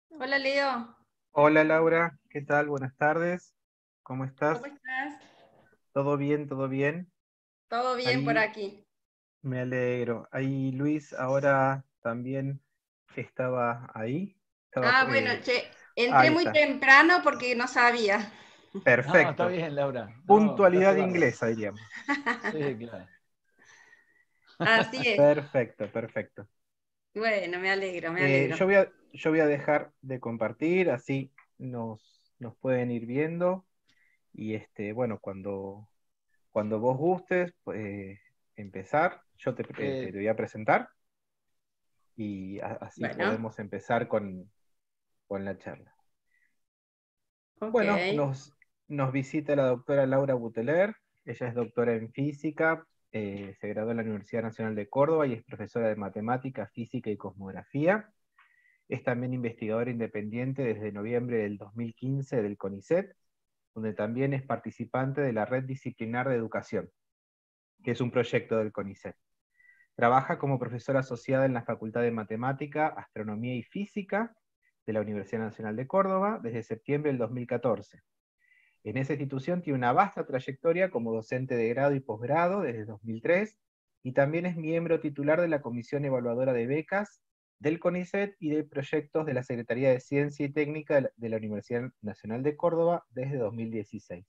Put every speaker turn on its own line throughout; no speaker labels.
Hola Leo,
Hola Laura, ¿qué tal? Buenas tardes. ¿Cómo
¿cómo
estás?
estás?
¿Todo bien? ¿Todo bien?
¿Todo bien por
Ahí
aquí?
me alegro. Ahí Luis ahora también estaba ahí. Estaba,
Ah, bueno, che, entré
ahí
muy
está.
temprano porque no sabía.
No, está
Perfecto.
bien, Laura. No, me parece
Puntualidad
bárbaro.
inglesa, diríamos.
Sí, claro.
Así es.
Perfecto, perfecto.
Bueno, me alegro, me
Eh,
alegro.
yo voy a, yo voy a dejar de compartir, así nos pueden ir viendo. Y bueno, cuando vos gustes, pues, empezar, yo te
Eh,
voy a presentar y así
Bueno,
podemos empezar con la charla.
ok.
Bueno, nos visita la doctora Laura Buteler. Ella es doctora en física, se graduó en la Universidad Nacional de Córdoba y es profesora de matemática, física y cosmografía. Es también investigadora independiente desde noviembre del 2015 del CONICET, donde también es participante de la Red Disciplinar de Educación, que es un proyecto del CONICET. Trabaja como profesora asociada en la Facultad de Matemática, Astronomía y Física de la Universidad Nacional de Córdoba desde septiembre del 2014. En esa institución tiene una vasta trayectoria como docente de grado y posgrado desde 2003 y también es miembro titular de la Comisión Evaluadora de Becas del CONICET y de proyectos de la Secretaría de Ciencia y Técnica de la Universidad Nacional de Córdoba desde 2016.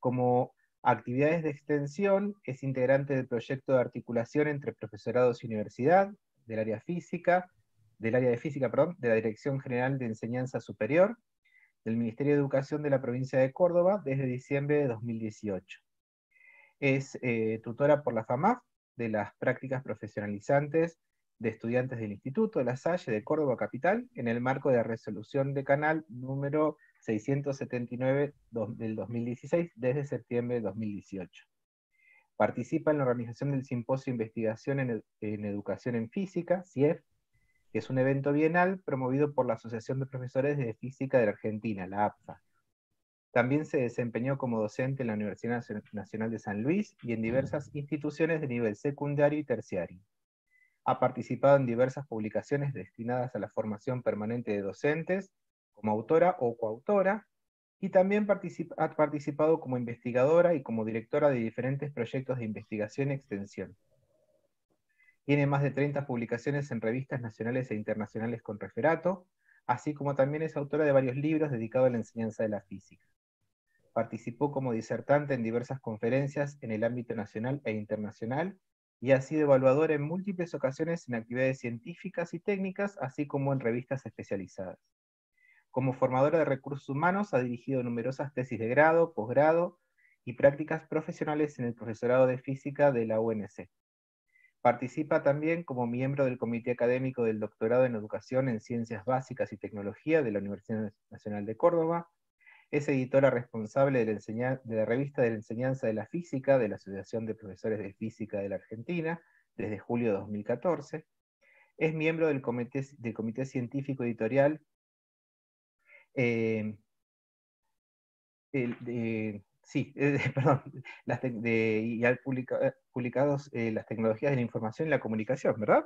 Como actividades de extensión, es integrante del proyecto de articulación entre profesorados y universidad, del área física, del área de física, perdón, de la Dirección General de Enseñanza Superior, del Ministerio de Educación de la provincia de Córdoba desde diciembre de 2018. Es tutora por la FAMAF de las prácticas profesionalizantes de estudiantes del Instituto de La Salle de Córdoba Capital en el marco de la resolución de canal número 679 del 2016 desde septiembre de 2018. Participa en la organización del Simposio de Investigación en Educación en Física, CIEF, que es un evento bienal promovido por la Asociación de Profesores de Física de la Argentina, la APFA. También se desempeñó como docente en la Universidad Nacional de San Luis y en diversas instituciones de nivel secundario y terciario. Ha participado en diversas publicaciones destinadas a la formación permanente de docentes, como autora o coautora, y también ha participado como investigadora y como directora de diferentes proyectos de investigación y extensión. Tiene más de 30 publicaciones en revistas nacionales e internacionales con referato, así como también es autora de varios libros dedicados a la enseñanza de la física. Participó como disertante en diversas conferencias en el ámbito nacional e internacional y ha sido evaluador en múltiples ocasiones en actividades científicas y técnicas, así como en revistas especializadas. Como formadora de recursos humanos ha dirigido numerosas tesis de grado, posgrado y prácticas profesionales en el profesorado de física de la UNC. Participa también como miembro del Comité Académico del Doctorado en Educación en Ciencias Básicas y Tecnología de la Universidad Nacional de Córdoba. Es editora responsable de la revista de la enseñanza de la física de la Asociación de Profesores de Física de la Argentina desde julio de 2014. Es miembro del comité científico editorial eh, sí, perdón, y ha publicado las tecnologías de la información y la comunicación, ¿verdad?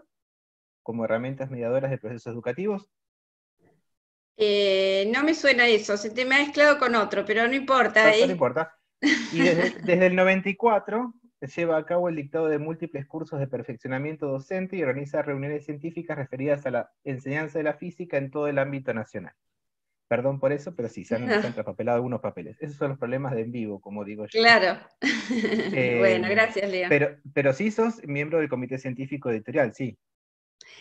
Como herramientas mediadoras de procesos educativos.
No me suena eso, se te me ha mezclado con otro, pero no importa,
No importa. Y desde el 94 se lleva a cabo el dictado de múltiples cursos de perfeccionamiento docente y organiza reuniones científicas referidas a la enseñanza de la física en todo el ámbito nacional. Perdón por eso, pero sí, se han traspapelado algunos papeles. Esos son los problemas de en vivo, como digo yo.
Claro. Bueno,
Eh,
gracias, Leo.
pero sí sos miembro del comité científico editorial, sí,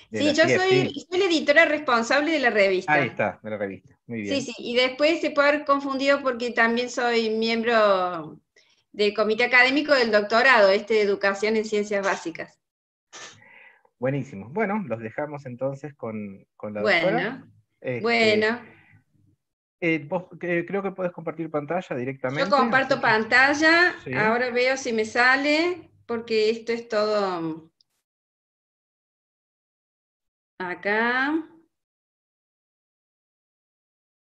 de
Sí,
la
yo
CIEF,
soy,
sí.
soy la editora responsable de la
Ahí
revista.
está, de la revista. Muy
Sí,
bien.
sí, y después se puede haber confundido porque también soy miembro del comité académico del doctorado, de educación en ciencias básicas.
Buenísimo. Bueno, los dejamos entonces con la doctora.
Bueno,
Este,
bueno,
vos creo que puedes compartir pantalla
yo
directamente, así
comparto
que
pantalla,
sí.
ahora veo si me sale, porque esto es todo acá.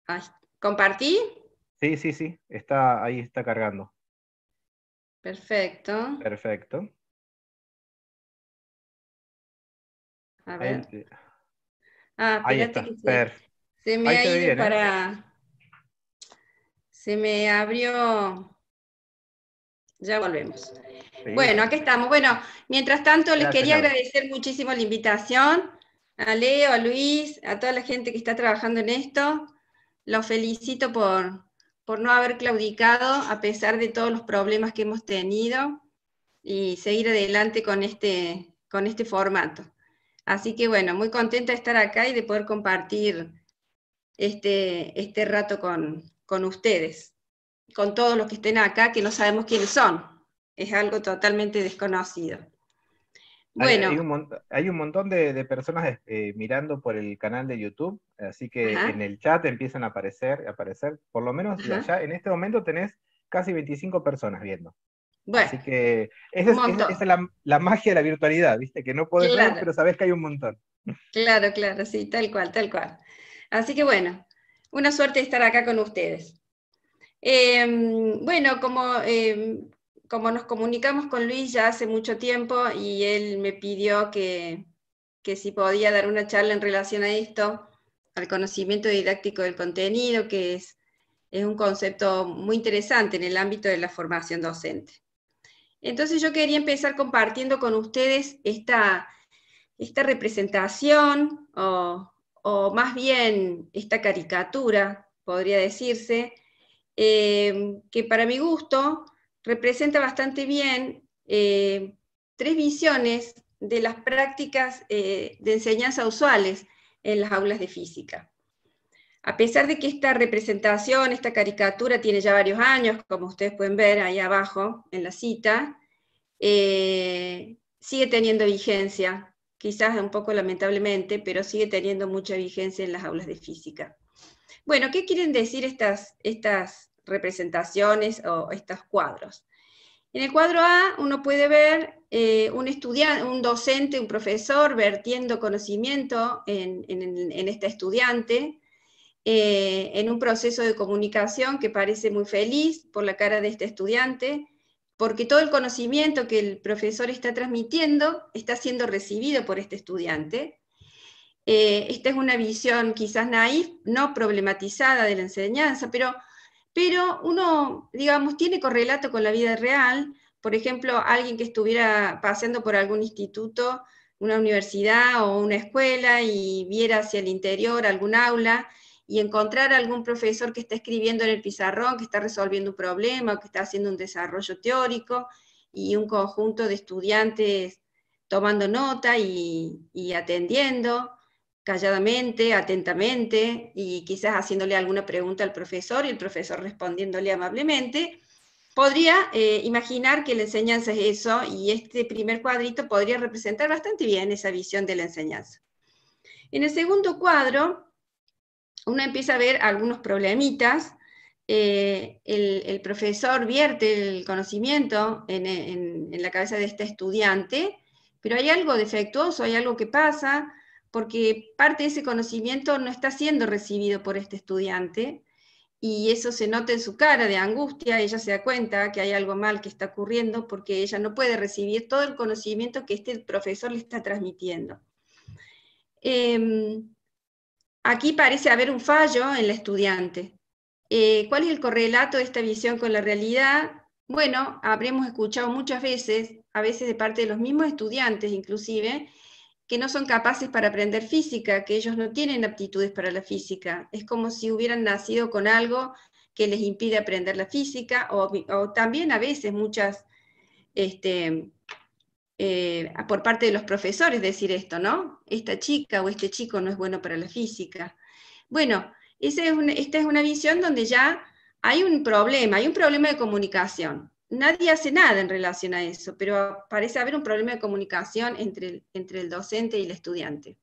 Ay, ¿compartí?
Sí, sí, sí, está ahí, está cargando.
Perfecto.
Perfecto.
A
Ahí,
ver. Ah,
ahí
espérate
está.
que se... Se me
Ahí
ha
se ve
ido
bien, ¿eh?
para... Se me abrió... Ya volvemos.
Sí,
Bueno, aquí estamos. Bueno, mientras tanto les
gracias,
quería
Laura.
agradecer muchísimo la invitación a Leo, a Luis, a toda la gente que está trabajando en esto. Los felicito por no haber claudicado a pesar de todos los problemas que hemos tenido y seguir adelante con este formato. Así que bueno, muy contenta de estar acá y de poder compartir este rato con ustedes, con todos los que estén acá, que no sabemos quiénes son. Es algo totalmente desconocido. Bueno,
Hay un montón de personas mirando por el canal de YouTube, así que en
ajá,
el chat empiezan a aparecer, por lo menos
ajá.
ya en este momento tenés casi 25 personas viendo.
Bueno,
Así que
un
esa
montón.
es la magia de la virtualidad, ¿viste? Que no podés ver,
Claro,
pero sabés que hay un montón.
claro, claro, sí, tal cual, tal cual. Así que bueno, una suerte de estar acá con ustedes. Bueno, como nos comunicamos con Luis ya hace mucho tiempo y él me pidió que si podía dar una charla en relación a esto, al conocimiento didáctico del contenido, que es un concepto muy interesante en el ámbito de la formación docente. Entonces yo quería empezar compartiendo con ustedes esta representación, o más bien esta caricatura, podría decirse, que para mi gusto representa bastante bien tres visiones de las prácticas de enseñanza usuales en las aulas de física. A pesar de que esta representación, esta caricatura tiene ya varios años, como ustedes pueden ver ahí abajo en la cita, sigue teniendo vigencia, quizás un poco lamentablemente, pero sigue teniendo mucha vigencia en las aulas de física. Bueno, ¿qué quieren decir estas representaciones o estos cuadros? En el cuadro A uno puede ver un estudiante, un docente, un profesor vertiendo conocimiento en este estudiante, en un proceso de comunicación que parece muy feliz por la cara de este estudiante, porque todo el conocimiento que el profesor está transmitiendo está siendo recibido por este estudiante. Esta es una visión quizás naif, no problematizada de la enseñanza, pero uno, digamos, tiene correlato con la vida real. Por ejemplo, alguien que estuviera paseando por algún instituto, una universidad o una escuela y viera hacia el interior algún aula y encontrar algún profesor que está escribiendo en el pizarrón, que está resolviendo un problema o que está haciendo un desarrollo teórico, y un conjunto de estudiantes tomando nota y atendiendo calladamente, atentamente, y quizás haciéndole alguna pregunta al profesor y el profesor respondiéndole amablemente, podría imaginar que la enseñanza es eso, y este primer cuadrito podría representar bastante bien esa visión de la enseñanza. En el segundo cuadro, uno empieza a ver algunos problemitas. El profesor vierte el conocimiento en la cabeza de este estudiante, pero hay algo defectuoso, hay algo que pasa, porque parte de ese conocimiento no está siendo recibido por este estudiante, y eso se nota en su cara de angustia. Ella se da cuenta que hay algo mal que está ocurriendo porque ella no puede recibir todo el conocimiento que este profesor le está transmitiendo. Aquí parece haber un fallo en la estudiante. ¿Cuál es el correlato de esta visión con la realidad? Bueno, habremos escuchado muchas veces, a veces de parte de los mismos estudiantes inclusive, que no son capaces para aprender física, que ellos no tienen aptitudes para la física. Es como si hubieran nacido con algo que les impide aprender la física, o también a veces muchas, por parte de los profesores decir esto, ¿no? Esta chica o este chico no es bueno para la física. Bueno, esta es una visión donde ya hay un problema de comunicación. Nadie hace nada en relación a eso, pero parece haber un problema de comunicación entre el docente y el estudiante.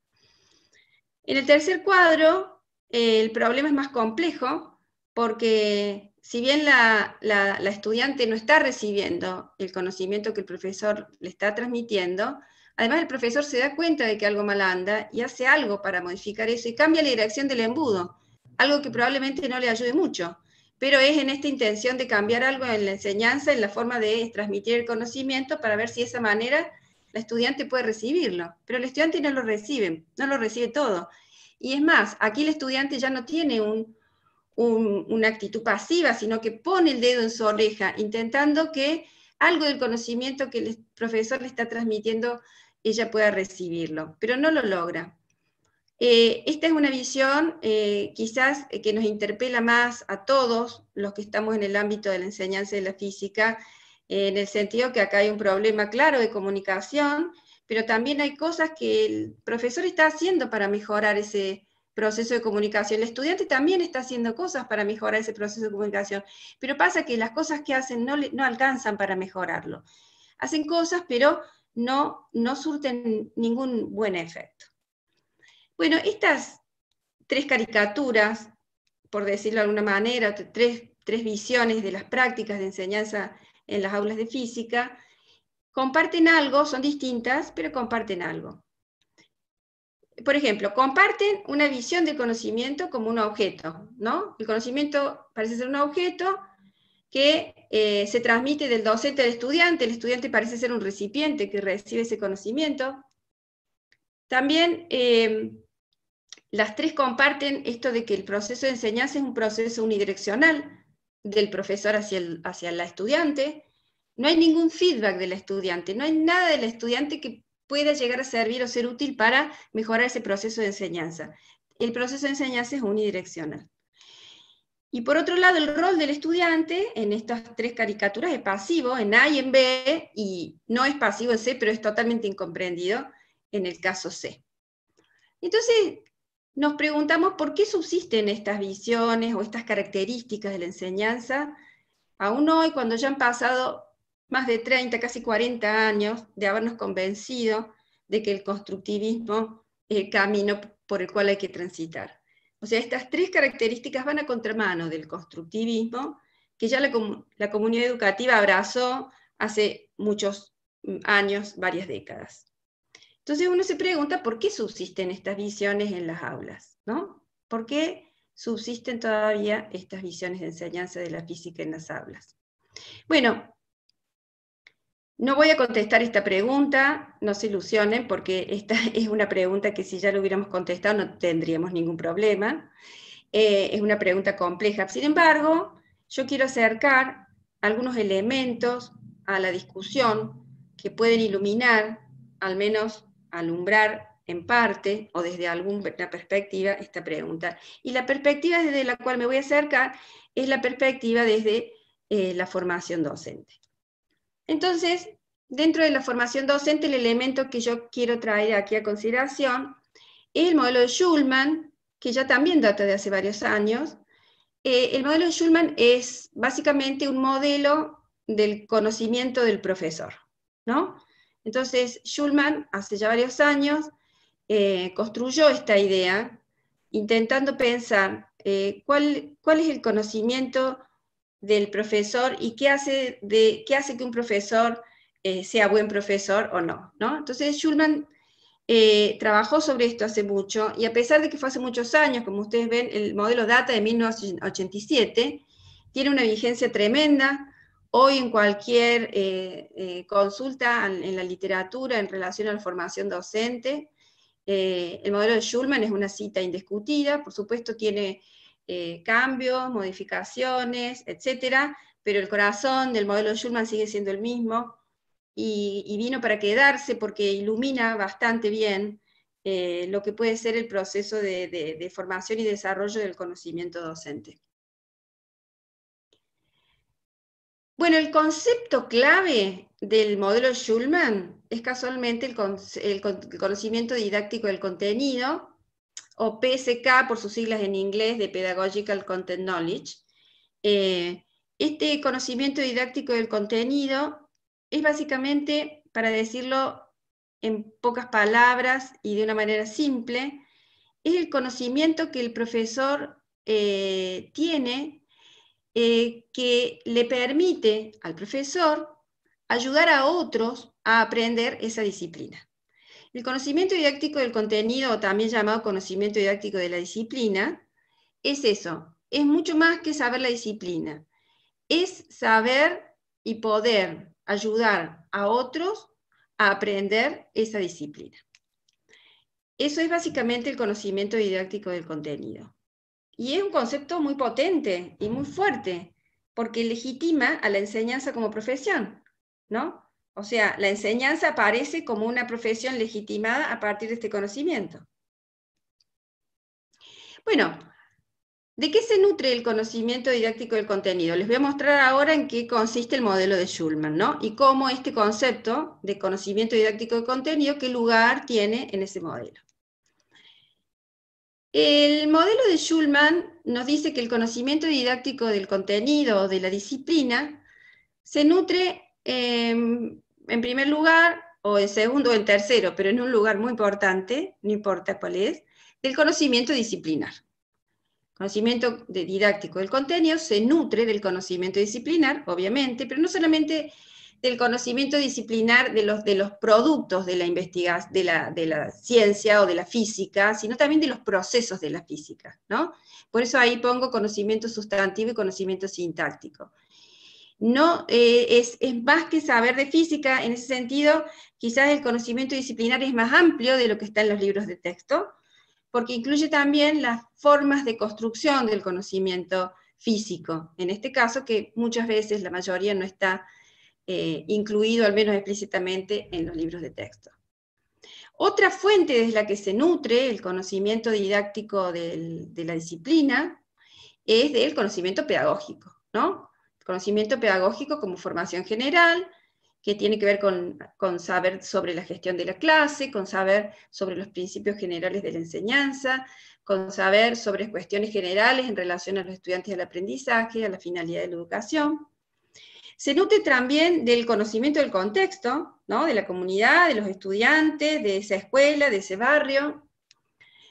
En el tercer cuadro, el problema es más complejo, porque si bien la estudiante no está recibiendo el conocimiento que el profesor le está transmitiendo, además el profesor se da cuenta de que algo mal anda y hace algo para modificar eso y cambia la dirección del embudo, algo que probablemente no le ayude mucho, pero es en esta intención de cambiar algo en la enseñanza, en la forma de transmitir el conocimiento, para ver si de esa manera la estudiante puede recibirlo. Pero el estudiante no lo recibe todo. Y es más, aquí el estudiante ya no tiene una actitud pasiva, sino que pone el dedo en su oreja, intentando que algo del conocimiento que el profesor le está transmitiendo, ella pueda recibirlo, pero no lo logra. Esta es una visión quizás que nos interpela más a todos los que estamos en el ámbito de la enseñanza de la física, en el sentido que acá hay un problema claro de comunicación, pero también hay cosas que el profesor está haciendo para mejorar ese proceso de comunicación. El estudiante también está haciendo cosas para mejorar ese proceso de comunicación, pero pasa que las cosas que hacen no alcanzan para mejorarlo. Hacen cosas, pero no surten ningún buen efecto. Bueno, estas tres caricaturas, por decirlo de alguna manera, tres visiones de las prácticas de enseñanza en las aulas de física, comparten algo, son distintas, pero comparten algo. Por ejemplo, comparten una visión del conocimiento como un objeto, ¿no? El conocimiento parece ser un objeto que se transmite del docente al estudiante, el estudiante parece ser un recipiente que recibe ese conocimiento. También las tres comparten esto de que el proceso de enseñanza es un proceso unidireccional del profesor hacia la estudiante. No hay ningún feedback del estudiante, no hay nada del estudiante que pueda llegar a servir o ser útil para mejorar ese proceso de enseñanza. El proceso de enseñanza es unidireccional. Y por otro lado, el rol del estudiante en estas tres caricaturas es pasivo en A y en B, y no es pasivo en C, pero es totalmente incomprendido en el caso C. Entonces, nos preguntamos por qué subsisten estas visiones o estas características de la enseñanza, aún hoy, cuando ya han pasado más de 30, casi 40 años de habernos convencido de que el constructivismo es el camino por el cual hay que transitar. O sea, estas tres características van a contramano del constructivismo, que ya la comunidad educativa abrazó hace muchos años, varias décadas. Entonces uno se pregunta por qué subsisten estas visiones en las aulas, ¿no? ¿Por qué subsisten todavía estas visiones de enseñanza de la física en las aulas? Bueno, no voy a contestar esta pregunta, no se ilusionen, porque esta es una pregunta que si ya lo hubiéramos contestado no tendríamos ningún problema. Es una pregunta compleja. Sin embargo, yo quiero acercar algunos elementos a la discusión que pueden iluminar, al menos alumbrar en parte, o desde alguna perspectiva, esta pregunta. Y la perspectiva desde la cual me voy a acercar es la perspectiva desde la formación docente. Entonces, dentro de la formación docente, el elemento que yo quiero traer aquí a consideración es el modelo de Schulman, que ya también data de hace varios años. El modelo de Schulman es básicamente un modelo del conocimiento del profesor, ¿no? Entonces, Schulman, hace ya varios años, construyó esta idea, intentando pensar cuál es el conocimiento del profesor y qué hace que un profesor sea buen profesor o no, ¿no? Entonces, Schulman trabajó sobre esto hace mucho, y a pesar de que fue hace muchos años, como ustedes ven, el modelo data de 1987, tiene una vigencia tremenda. Hoy en cualquier consulta en la literatura en relación a la formación docente, el modelo de Schulman es una cita indiscutida, por supuesto tiene cambios, modificaciones, etcétera, pero el corazón del modelo de Schulman sigue siendo el mismo, y vino para quedarse porque ilumina bastante bien lo que puede ser el proceso de formación y desarrollo del conocimiento docente. Bueno, el concepto clave del modelo Schulman es casualmente el conocimiento didáctico del contenido, o PSK por sus siglas en inglés, de Pedagogical Content Knowledge. Este conocimiento didáctico del contenido es básicamente, para decirlo en pocas palabras y de una manera simple, es el conocimiento que el profesor tiene que le permite al profesor ayudar a otros a aprender esa disciplina. El conocimiento didáctico del contenido, o también llamado conocimiento didáctico de la disciplina, es eso, es mucho más que saber la disciplina, es saber y poder ayudar a otros a aprender esa disciplina. Eso es básicamente el conocimiento didáctico del contenido. Y es un concepto muy potente y muy fuerte, porque legitima a la enseñanza como profesión, ¿no? O sea, la enseñanza aparece como una profesión legitimada a partir de este conocimiento. Bueno, ¿de qué se nutre el conocimiento didáctico del contenido? Les voy a mostrar ahora en qué consiste el modelo de Schulman, ¿no? Y cómo este concepto de conocimiento didáctico del contenido, qué lugar tiene en ese modelo. El modelo de Schulman nos dice que el conocimiento didáctico del contenido o de la disciplina se nutre en primer lugar, o en segundo o en tercero, pero en un lugar muy importante, no importa cuál es, del conocimiento disciplinar. Conocimiento didáctico del contenido se nutre del conocimiento disciplinar, obviamente, pero no solamente del conocimiento disciplinar de los productos de la investigación, de la ciencia o de la física, sino también de los procesos de la física, ¿no? Por eso ahí pongo conocimiento sustantivo y conocimiento sintáctico. No, es más que saber de física, en ese sentido, quizás el conocimiento disciplinar es más amplio de lo que está en los libros de texto, porque incluye también las formas de construcción del conocimiento físico, en este caso que muchas veces, la mayoría, no está incluido, al menos explícitamente, en los libros de texto. Otra fuente desde la que se nutre el conocimiento didáctico de la disciplina es del conocimiento pedagógico, ¿no? El conocimiento pedagógico como formación general, que tiene que ver con saber sobre la gestión de la clase, con saber sobre los principios generales de la enseñanza, con saber sobre cuestiones generales en relación a los estudiantes del aprendizaje, a la finalidad de la educación. Se nutre también del conocimiento del contexto, ¿no? De la comunidad, de los estudiantes, de esa escuela, de ese barrio.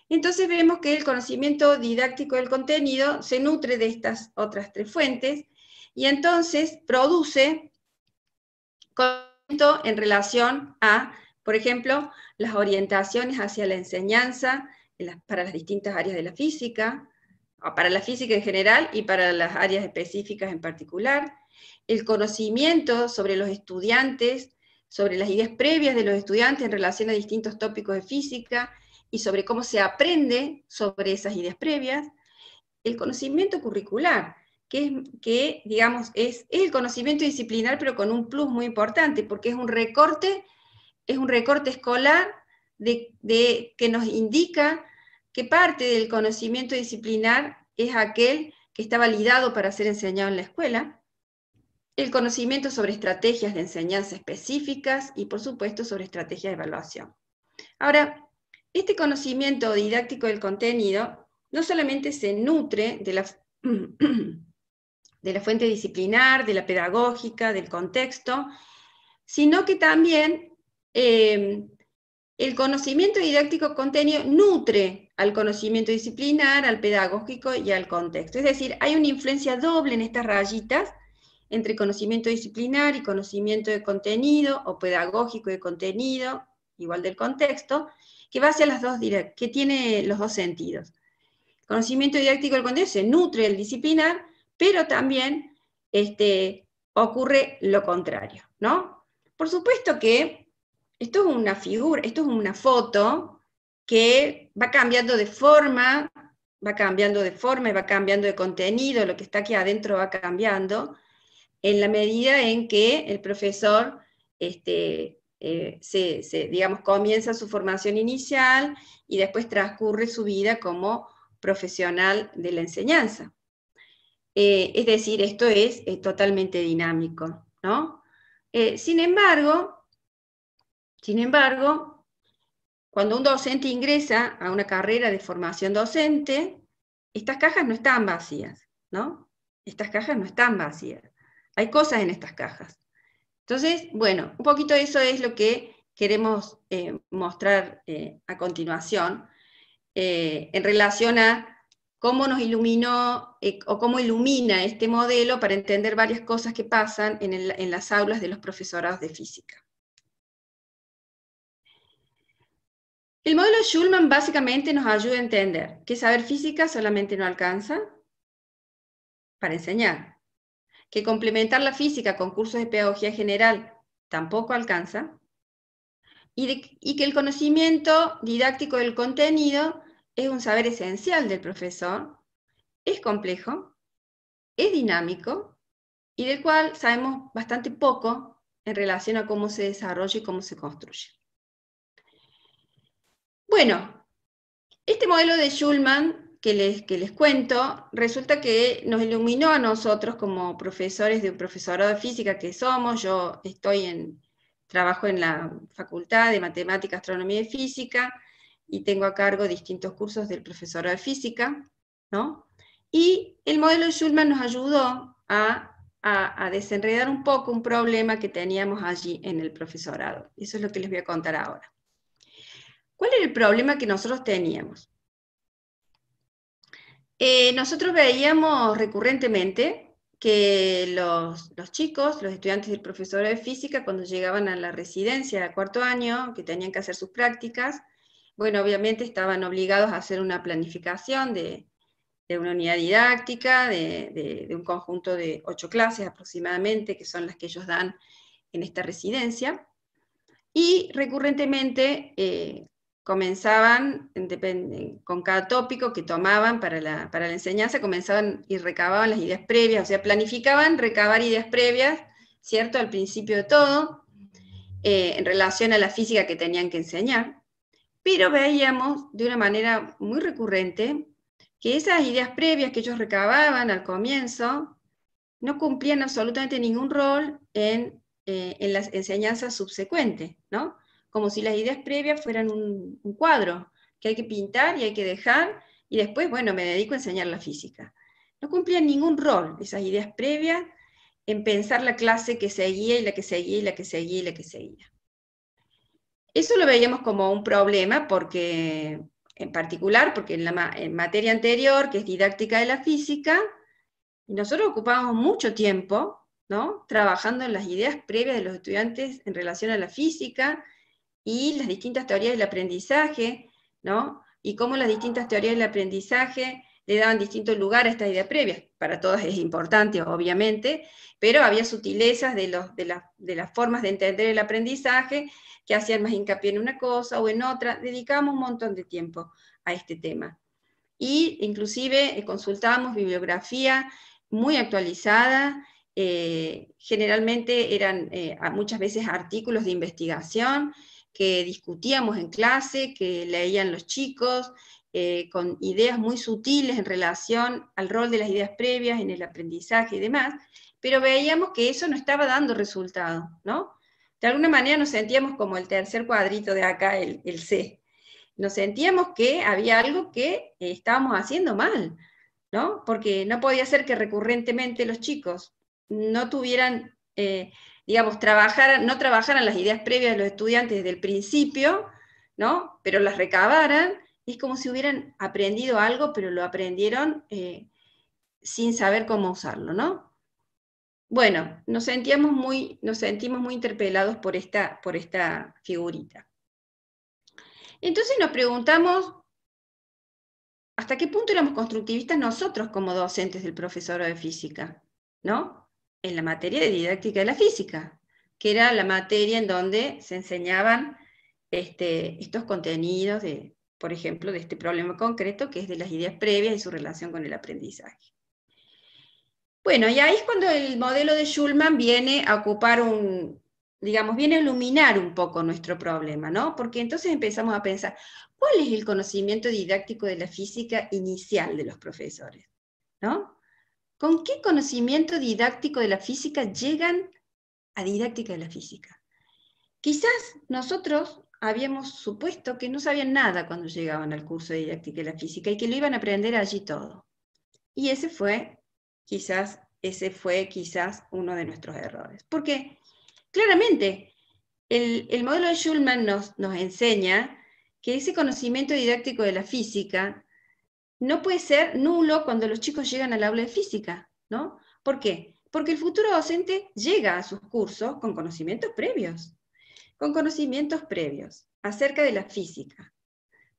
Entonces vemos que el conocimiento didáctico del contenido se nutre de estas otras tres fuentes y entonces produce conocimiento en relación a, por ejemplo, las orientaciones hacia la enseñanza para las distintas áreas de la física, o para la física en general y para las áreas específicas en particular, el conocimiento sobre los estudiantes, sobre las ideas previas de los estudiantes en relación a distintos tópicos de física y sobre cómo se aprende sobre esas ideas previas, el conocimiento curricular, que digamos, es el conocimiento disciplinar, pero con un plus muy importante, porque es un recorte escolar que nos indica que parte del conocimiento disciplinar es aquel que está validado para ser enseñado en la escuela, el conocimiento sobre estrategias de enseñanza específicas y, por supuesto, sobre estrategias de evaluación. Ahora, este conocimiento didáctico del contenido no solamente se nutre de la fuente disciplinar, de la pedagógica, del contexto, sino que también el conocimiento didáctico contenido nutre al conocimiento disciplinar, al pedagógico y al contexto. Es decir, hay una influencia doble en estas rayitas entre conocimiento disciplinar y conocimiento de contenido, o pedagógico de contenido, igual del contexto, que va hacia las dos que tiene los dos sentidos. El conocimiento didáctico del contenido se nutre del disciplinar, pero también ocurre lo contrario, ¿no? Por supuesto que esto es una figura, esto es una foto que va cambiando de forma, y va cambiando de contenido, lo que está aquí adentro va cambiando, en la medida en que el profesor digamos, comienza su formación inicial y después transcurre su vida como profesional de la enseñanza. Es decir, esto es totalmente dinámico, ¿no? Sin embargo, cuando un docente ingresa a una carrera de formación docente, estas cajas no están vacías, ¿no? Estas cajas no están vacías. Hay cosas en estas cajas. Entonces, bueno, un poquito eso es lo que queremos mostrar a continuación en relación a cómo nos iluminó o cómo ilumina este modelo para entender varias cosas que pasan en las aulas de los profesorados de física. El modelo Schulman básicamente nos ayuda a entender que saber física solamente no alcanza para enseñar, que complementar la física con cursos de pedagogía general tampoco alcanza, y que el conocimiento didáctico del contenido es un saber esencial del profesor, es complejo, es dinámico, y del cual sabemos bastante poco en relación a cómo se desarrolla y cómo se construye. Bueno, este modelo de Schulman que les cuento, resulta que nos iluminó a nosotros como profesores de un profesorado de física que somos. Yo trabajo en la Facultad de Matemática, Astronomía y Física, y tengo a cargo distintos cursos del profesorado de física, ¿no? Y el modelo de Schulman nos ayudó a desenredar un poco un problema que teníamos allí en el profesorado. Eso es lo que les voy a contar ahora. ¿Cuál era el problema que nosotros teníamos? Nosotros veíamos recurrentemente que los chicos, los estudiantes del profesorado de física, cuando llegaban a la residencia de cuarto año, que tenían que hacer sus prácticas, bueno, obviamente estaban obligados a hacer una planificación de una unidad didáctica, de un conjunto de 8 clases aproximadamente, que son las que ellos dan en esta residencia, y recurrentemente comenzaban, con cada tópico que tomaban para la enseñanza, comenzaban y recababan las ideas previas, o sea, planificaban recabar ideas previas, ¿cierto?, al principio de todo, en relación a la física que tenían que enseñar, pero veíamos de una manera muy recurrente que esas ideas previas que ellos recababan al comienzo no cumplían absolutamente ningún rol en las enseñanzas subsecuentes, ¿no? Como si las ideas previas fueran un cuadro que hay que pintar y hay que dejar, y después, bueno, me dedico a enseñar la física. No cumplían ningún rol esas ideas previas en pensar la clase que seguía y la que seguía y la que seguía y la que seguía. Eso lo veíamos como un problema porque, en particular, porque en materia anterior, que es didáctica de la física, nosotros ocupábamos mucho tiempo, ¿no?, trabajando en las ideas previas de los estudiantes en relación a la física y las distintas teorías del aprendizaje, ¿no?, y cómo las distintas teorías del aprendizaje le daban distintos lugares a estas ideas previas. Para todas es importante, obviamente, pero había sutilezas de las formas de entender el aprendizaje que hacían más hincapié en una cosa o en otra. Dedicábamos un montón de tiempo a este tema. Y inclusive consultábamos bibliografía muy actualizada, generalmente eran muchas veces artículos de investigación que discutíamos en clase, que leían los chicos, con ideas muy sutiles en relación al rol de las ideas previas en el aprendizaje y demás, pero veíamos que eso no estaba dando resultado, ¿no? De alguna manera nos sentíamos como el tercer cuadrito de acá, el C. Nos sentíamos que había algo que estábamos haciendo mal, ¿no? Porque no podía ser que recurrentemente los chicos no tuvieran, digamos, no trabajaran las ideas previas de los estudiantes desde el principio, ¿no?, pero las recabaran. Es como si hubieran aprendido algo, pero lo aprendieron sin saber cómo usarlo, ¿no? Bueno, nos sentimos muy interpelados por esta figurita. Entonces nos preguntamos, ¿hasta qué punto éramos constructivistas nosotros como docentes del profesorado de física? ¿No? En la materia de didáctica de la física, que era la materia en donde se enseñaban estos contenidos, por ejemplo, de este problema concreto, que es de las ideas previas y su relación con el aprendizaje. Bueno, y ahí es cuando el modelo de Schulman viene a ocupar viene a iluminar un poco nuestro problema, ¿no? Porque entonces empezamos a pensar, ¿cuál es el conocimiento didáctico de la física inicial de los profesores? ¿No? ¿Con qué conocimiento didáctico de la física llegan a didáctica de la física? Quizás nosotros habíamos supuesto que no sabían nada cuando llegaban al curso de didáctica de la física y que lo iban a aprender allí todo. Y ese fue quizás uno de nuestros errores. Porque claramente el modelo de Schulman nos enseña que ese conocimiento didáctico de la física no puede ser nulo cuando los chicos llegan al aula de física, ¿no? ¿Por qué? Porque el futuro docente llega a sus cursos con conocimientos previos acerca de la física,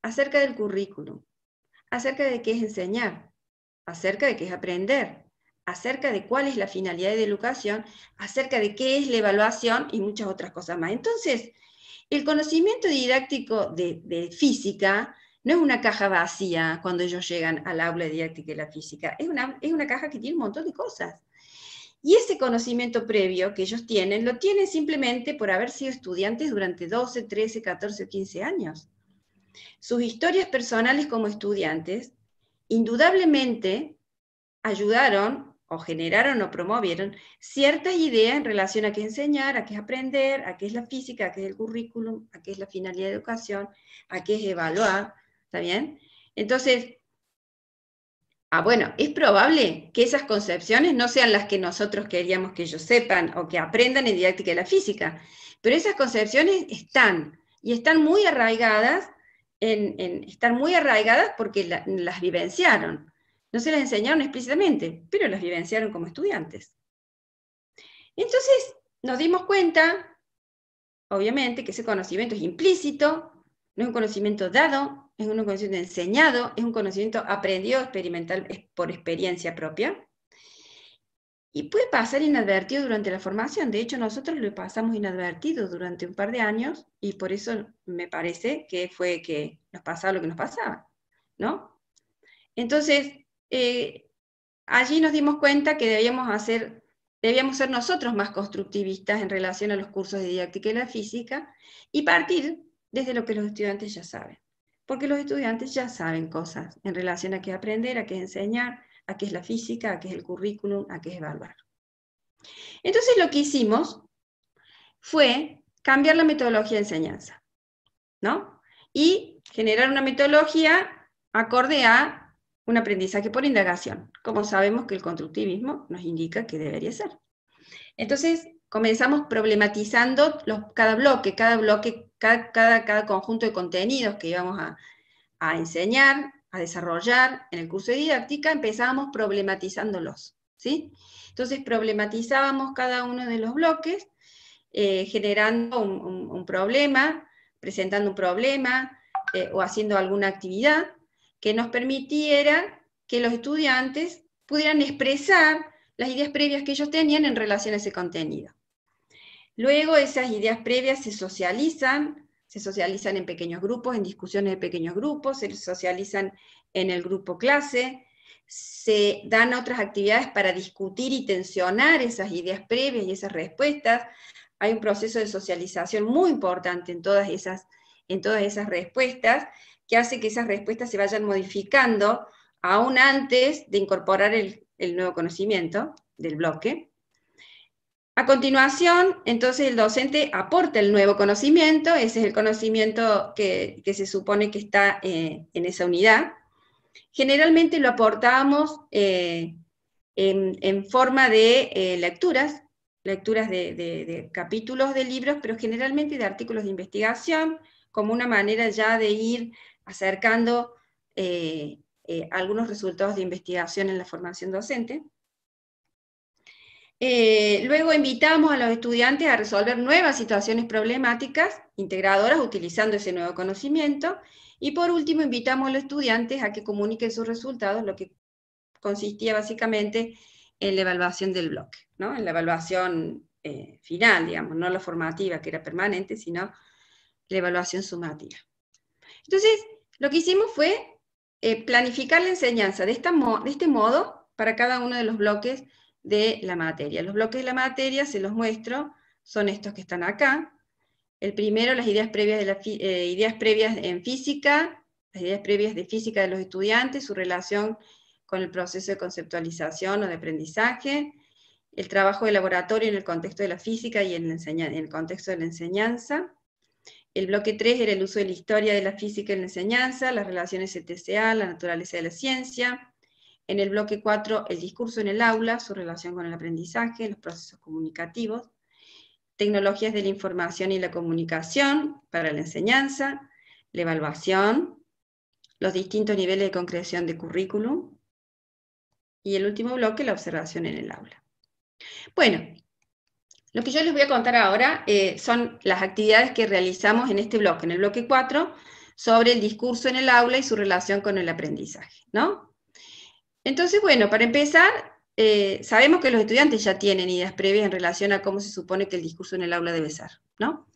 acerca del currículum, acerca de qué es enseñar, acerca de qué es aprender, acerca de cuál es la finalidad de la educación, acerca de qué es la evaluación y muchas otras cosas más. Entonces, El conocimiento didáctico de física no es una caja vacía cuando ellos llegan al aula de didáctica de la física, es una caja que tiene un montón de cosas. Y ese conocimiento previo que ellos tienen, lo tienen simplemente por haber sido estudiantes durante 12, 13, 14 o 15 años. Sus historias personales como estudiantes, indudablemente, ayudaron o generaron o promovieron ciertas ideas en relación a qué enseñar, a qué es aprender, a qué es la física, a qué es el currículum, a qué es la finalidad de educación, a qué es evaluar, ¿está bien? Entonces, bueno, es probable que esas concepciones no sean las que nosotros queríamos que ellos sepan o que aprendan en didáctica de la física, pero esas concepciones están, y están muy arraigadas, están muy arraigadas porque las vivenciaron. No se las enseñaron explícitamente, pero las vivenciaron como estudiantes. Entonces, nos dimos cuenta, obviamente, que ese conocimiento es implícito, no es un conocimiento dado, es un conocimiento enseñado, es un conocimiento aprendido experimental por experiencia propia, y puede pasar inadvertido durante la formación. De hecho, nosotros lo pasamos inadvertido durante un par de años, y por eso me parece que fue que nos pasaba lo que nos pasaba, ¿no? Entonces, allí nos dimos cuenta que debíamos ser nosotros más constructivistas en relación a los cursos de didáctica de la física y partir desde lo que los estudiantes ya saben. Porque los estudiantes ya saben cosas en relación a qué aprender, a qué enseñar, a qué es la física, a qué es el currículum, a qué es evaluar. Entonces lo que hicimos fue cambiar la metodología de enseñanza, ¿no? Y generar una metodología acorde a un aprendizaje por indagación, como sabemos que el constructivismo nos indica que debería ser. Entonces, comenzamos problematizando cada bloque, cada conjunto de contenidos que íbamos a enseñar, a desarrollar en el curso de didáctica, empezábamos problematizándolos, ¿sí? Entonces, problematizábamos cada uno de los bloques, generando un problema, presentando un problema, o haciendo alguna actividad, que nos permitiera que los estudiantes pudieran expresar las ideas previas que ellos tenían en relación a ese contenido. Luego esas ideas previas se socializan en pequeños grupos, en discusiones de pequeños grupos, se socializan en el grupo clase, se dan otras actividades para discutir y tensionar esas ideas previas y esas respuestas. Hay un proceso de socialización muy importante en todas esas respuestas, que hace que esas respuestas se vayan modificando aún antes de incorporar el nuevo conocimiento del bloque. A continuación, entonces el docente aporta el nuevo conocimiento, ese es el conocimiento que se supone que está en esa unidad. Generalmente lo aportamos en forma de lecturas de capítulos de libros, pero generalmente de artículos de investigación, como una manera ya de ir acercando algunos resultados de investigación en la formación docente. Luego invitamos a los estudiantes a resolver nuevas situaciones problemáticas integradoras utilizando ese nuevo conocimiento, y por último invitamos a los estudiantes a que comuniquen sus resultados, lo que consistía básicamente en la evaluación del bloque, ¿no? En la evaluación final, digamos, no la formativa que era permanente, sino la evaluación sumativa. Entonces, lo que hicimos fue planificar la enseñanza de este modo para cada uno de los bloques de la materia. Los bloques de la materia, se los muestro, son estos que están acá. El primero, las ideas previas en física, las ideas previas de física de los estudiantes, su relación con el proceso de conceptualización o de aprendizaje, el trabajo de laboratorio en el contexto de la física y en el contexto de la enseñanza. El bloque 3 era el uso de la historia de la física en la enseñanza, las relaciones CTCA, la naturaleza de la ciencia. En el bloque 4, el discurso en el aula, su relación con el aprendizaje, los procesos comunicativos, tecnologías de la información y la comunicación para la enseñanza, la evaluación, los distintos niveles de concreción de currículum, y el último bloque, la observación en el aula. Bueno, lo que yo les voy a contar ahora son las actividades que realizamos en este bloque, en el bloque 4, sobre el discurso en el aula y su relación con el aprendizaje, ¿no? Entonces, bueno, para empezar, sabemos que los estudiantes ya tienen ideas previas en relación a cómo se supone que el discurso en el aula debe ser, ¿no?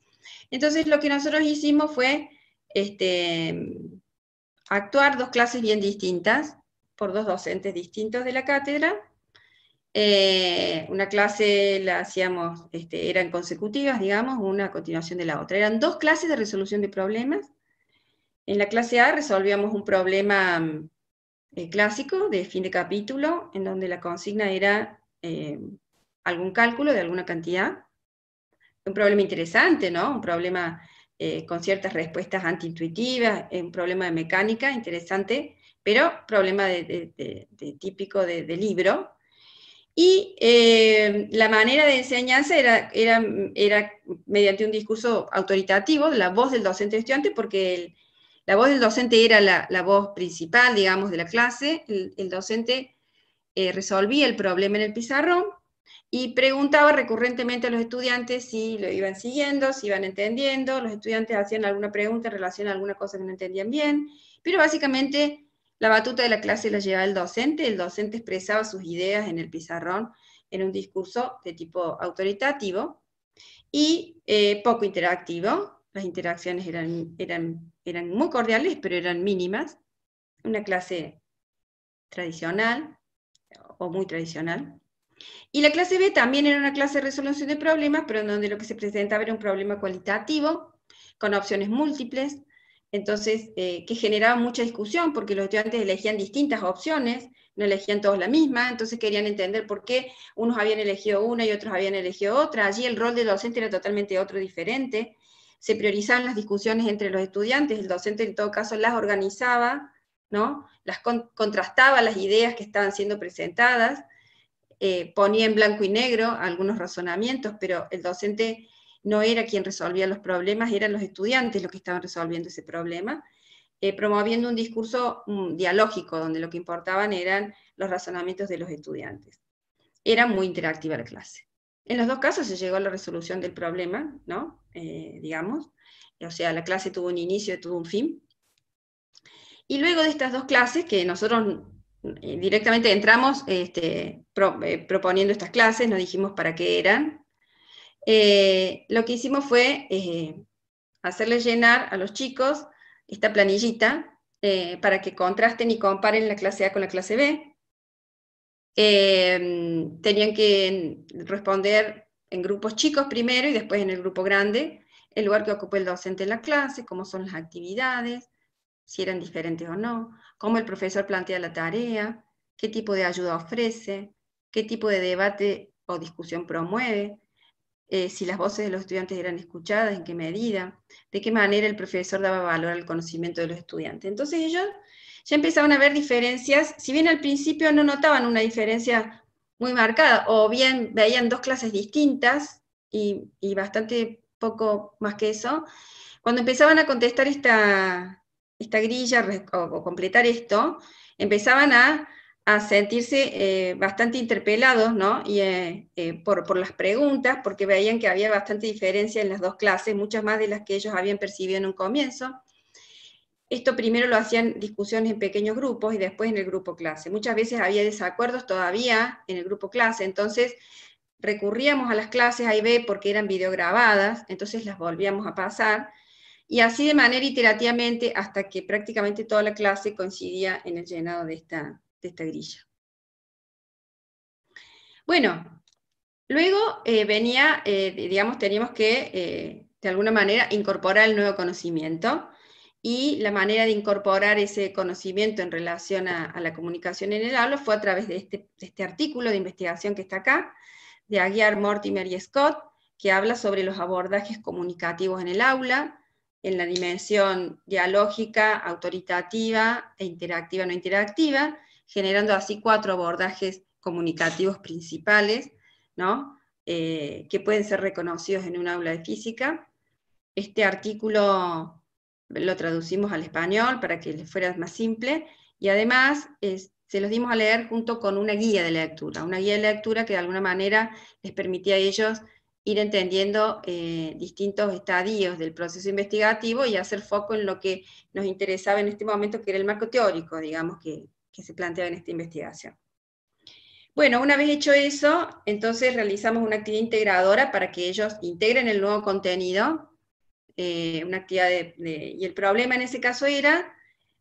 Entonces lo que nosotros hicimos fue actuar 2 clases bien distintas, por 2 docentes distintos de la cátedra. Una clase la hacíamos, eran consecutivas, digamos, una a continuación de la otra. Eran 2 clases de resolución de problemas. En la clase A resolvíamos un problema clásico de fin de capítulo, en donde la consigna era algún cálculo de alguna cantidad. Un problema interesante, ¿no? Un problema con ciertas respuestas antiintuitivas, un problema de mecánica interesante, pero problema típico de libro. Y la manera de enseñanza era mediante un discurso autoritativo, la voz del docente estudiante, porque la voz del docente era la voz principal, digamos, de la clase. El docente resolvía el problema en el pizarrón y preguntaba recurrentemente a los estudiantes si lo iban siguiendo, si iban entendiendo. Los estudiantes hacían alguna pregunta en relación a alguna cosa que no entendían bien, pero básicamente la batuta de la clase la llevaba el docente expresaba sus ideas en el pizarrón en un discurso de tipo autoritativo y poco interactivo. Las interacciones eran muy cordiales, pero eran mínimas. Una clase tradicional, o muy tradicional. Y la clase B también era una clase de resolución de problemas, pero en donde lo que se presentaba era un problema cualitativo, con opciones múltiples, entonces, que generaba mucha discusión, porque los estudiantes elegían distintas opciones, no elegían todos la misma, entonces querían entender por qué unos habían elegido una y otros habían elegido otra. Allí el rol del docente era totalmente otro, diferente. Se priorizaban las discusiones entre los estudiantes, el docente en todo caso las organizaba, ¿no? Las contrastaba las ideas que estaban siendo presentadas, ponía en blanco y negro algunos razonamientos, pero el docente no era quien resolvía los problemas, eran los estudiantes los que estaban resolviendo ese problema, promoviendo un discurso dialógico, donde lo que importaban eran los razonamientos de los estudiantes. Era muy interactiva la clase. En los 2 casos se llegó a la resolución del problema, ¿no? Digamos, o sea, la clase tuvo un inicio y tuvo un fin. Y luego de estas 2 clases, que nosotros directamente entramos proponiendo estas clases, no dijimos para qué eran, lo que hicimos fue hacerles llenar a los chicos esta planillita para que contrasten y comparen la clase A con la clase B. Tenían que responder en grupos chicos primero y después en el grupo grande, el lugar que ocupó el docente en la clase, cómo son las actividades, si eran diferentes o no, cómo el profesor plantea la tarea, qué tipo de ayuda ofrece, qué tipo de debate o discusión promueve, si las voces de los estudiantes eran escuchadas, en qué medida, de qué manera el profesor daba valor al conocimiento de los estudiantes. Entonces ellos ya empezaban a ver diferencias, si bien al principio no notaban una diferencia muy marcada, o bien veían 2 clases distintas y bastante poco más que eso, cuando empezaban a contestar esta grilla o completar esto, empezaban a sentirse bastante interpelados, ¿no? Y, por las preguntas, porque veían que había bastante diferencia en las 2 clases, muchas más de las que ellos habían percibido en un comienzo. Esto primero lo hacían discusiones en pequeños grupos y después en el grupo clase. Muchas veces había desacuerdos todavía en el grupo clase, entonces recurríamos a las clases A y B porque eran videograbadas, entonces las volvíamos a pasar, y así de manera iterativamente hasta que prácticamente toda la clase coincidía en el llenado de esta grilla. Bueno, luego teníamos que, de alguna manera, incorporar el nuevo conocimiento, y la manera de incorporar ese conocimiento en relación a la comunicación en el aula fue a través de este artículo de investigación que está acá, de Aguiar, Mortimer y Scott, que habla sobre los abordajes comunicativos en el aula, en la dimensión dialógica, autoritativa e interactiva no interactiva, generando así 4 abordajes comunicativos principales, ¿no? Que pueden ser reconocidos en un aula de física. Este artículo lo traducimos al español para que les fuera más simple, y además se los dimos a leer junto con una guía de lectura que de alguna manera les permitía a ellos ir entendiendo distintos estadios del proceso investigativo y hacer foco en lo que nos interesaba en este momento, que era el marco teórico, digamos, que se planteaba en esta investigación. Bueno, una vez hecho eso, entonces realizamos una actividad integradora para que ellos integren el nuevo contenido una actividad y el problema en ese caso era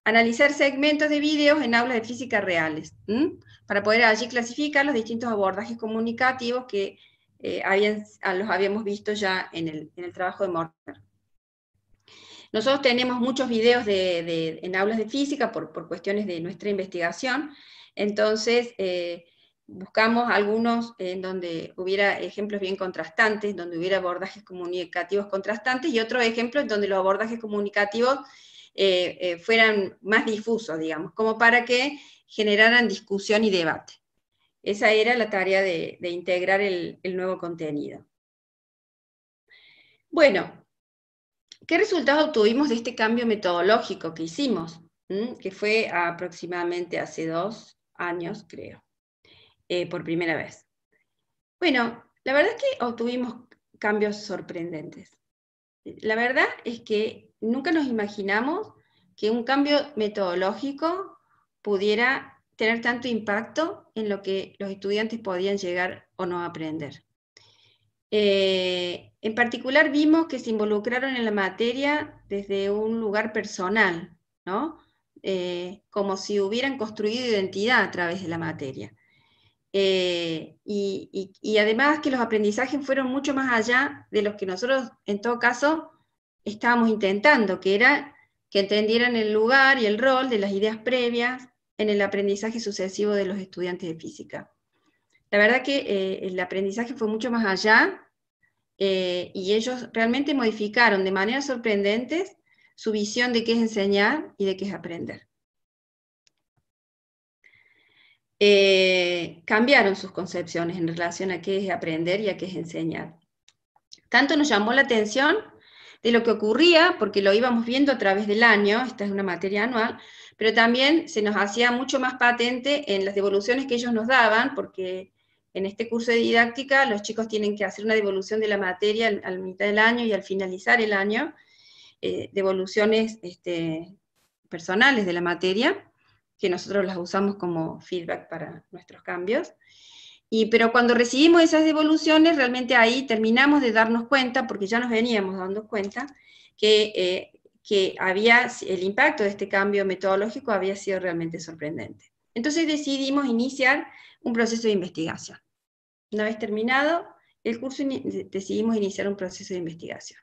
analizar segmentos de videos en aulas de física reales, para poder allí clasificar los distintos abordajes comunicativos que los habíamos visto ya en el trabajo de Mortimer. Nosotros tenemos muchos videos en aulas de física por cuestiones de nuestra investigación, entonces buscamos algunos en donde hubiera ejemplos bien contrastantes, donde hubiera abordajes comunicativos contrastantes, y otros ejemplos donde los abordajes comunicativos fueran más difusos, digamos, como para que generaran discusión y debate. Esa era la tarea de integrar el nuevo contenido. Bueno, ¿qué resultados obtuvimos de este cambio metodológico que hicimos? Que fue aproximadamente hace 2 años, creo, por primera vez. Bueno, la verdad es que obtuvimos cambios sorprendentes. La verdad es que nunca nos imaginamos que un cambio metodológico pudiera tener tanto impacto en lo que los estudiantes podían llegar o no a aprender. En particular vimos que se involucraron en la materia desde un lugar personal, ¿no? Como si hubieran construido identidad a través de la materia. Y además que los aprendizajes fueron mucho más allá de los que nosotros, en todo caso, estábamos intentando, que era que entendieran el lugar y el rol de las ideas previas en el aprendizaje sucesivo de los estudiantes de física. La verdad que el aprendizaje fue mucho más allá, y ellos realmente modificaron de manera sorprendente su visión de qué es enseñar y de qué es aprender. Cambiaron sus concepciones en relación a qué es aprender y a qué es enseñar. Tanto nos llamó la atención de lo que ocurría, porque lo íbamos viendo a través del año, esta es una materia anual, pero también se nos hacía mucho más patente en las devoluciones que ellos nos daban, porque en este curso de didáctica los chicos tienen que hacer una devolución de la materia a mitad del año y al finalizar el año, devoluciones personales de la materia, que nosotros las usamos como feedback para nuestros cambios. Pero cuando recibimos esas devoluciones, realmente ahí terminamos de darnos cuenta, porque ya nos veníamos dando cuenta, que el impacto de este cambio metodológico había sido realmente sorprendente. Entonces decidimos iniciar un proceso de investigación. Una vez terminado el curso, decidimos iniciar un proceso de investigación.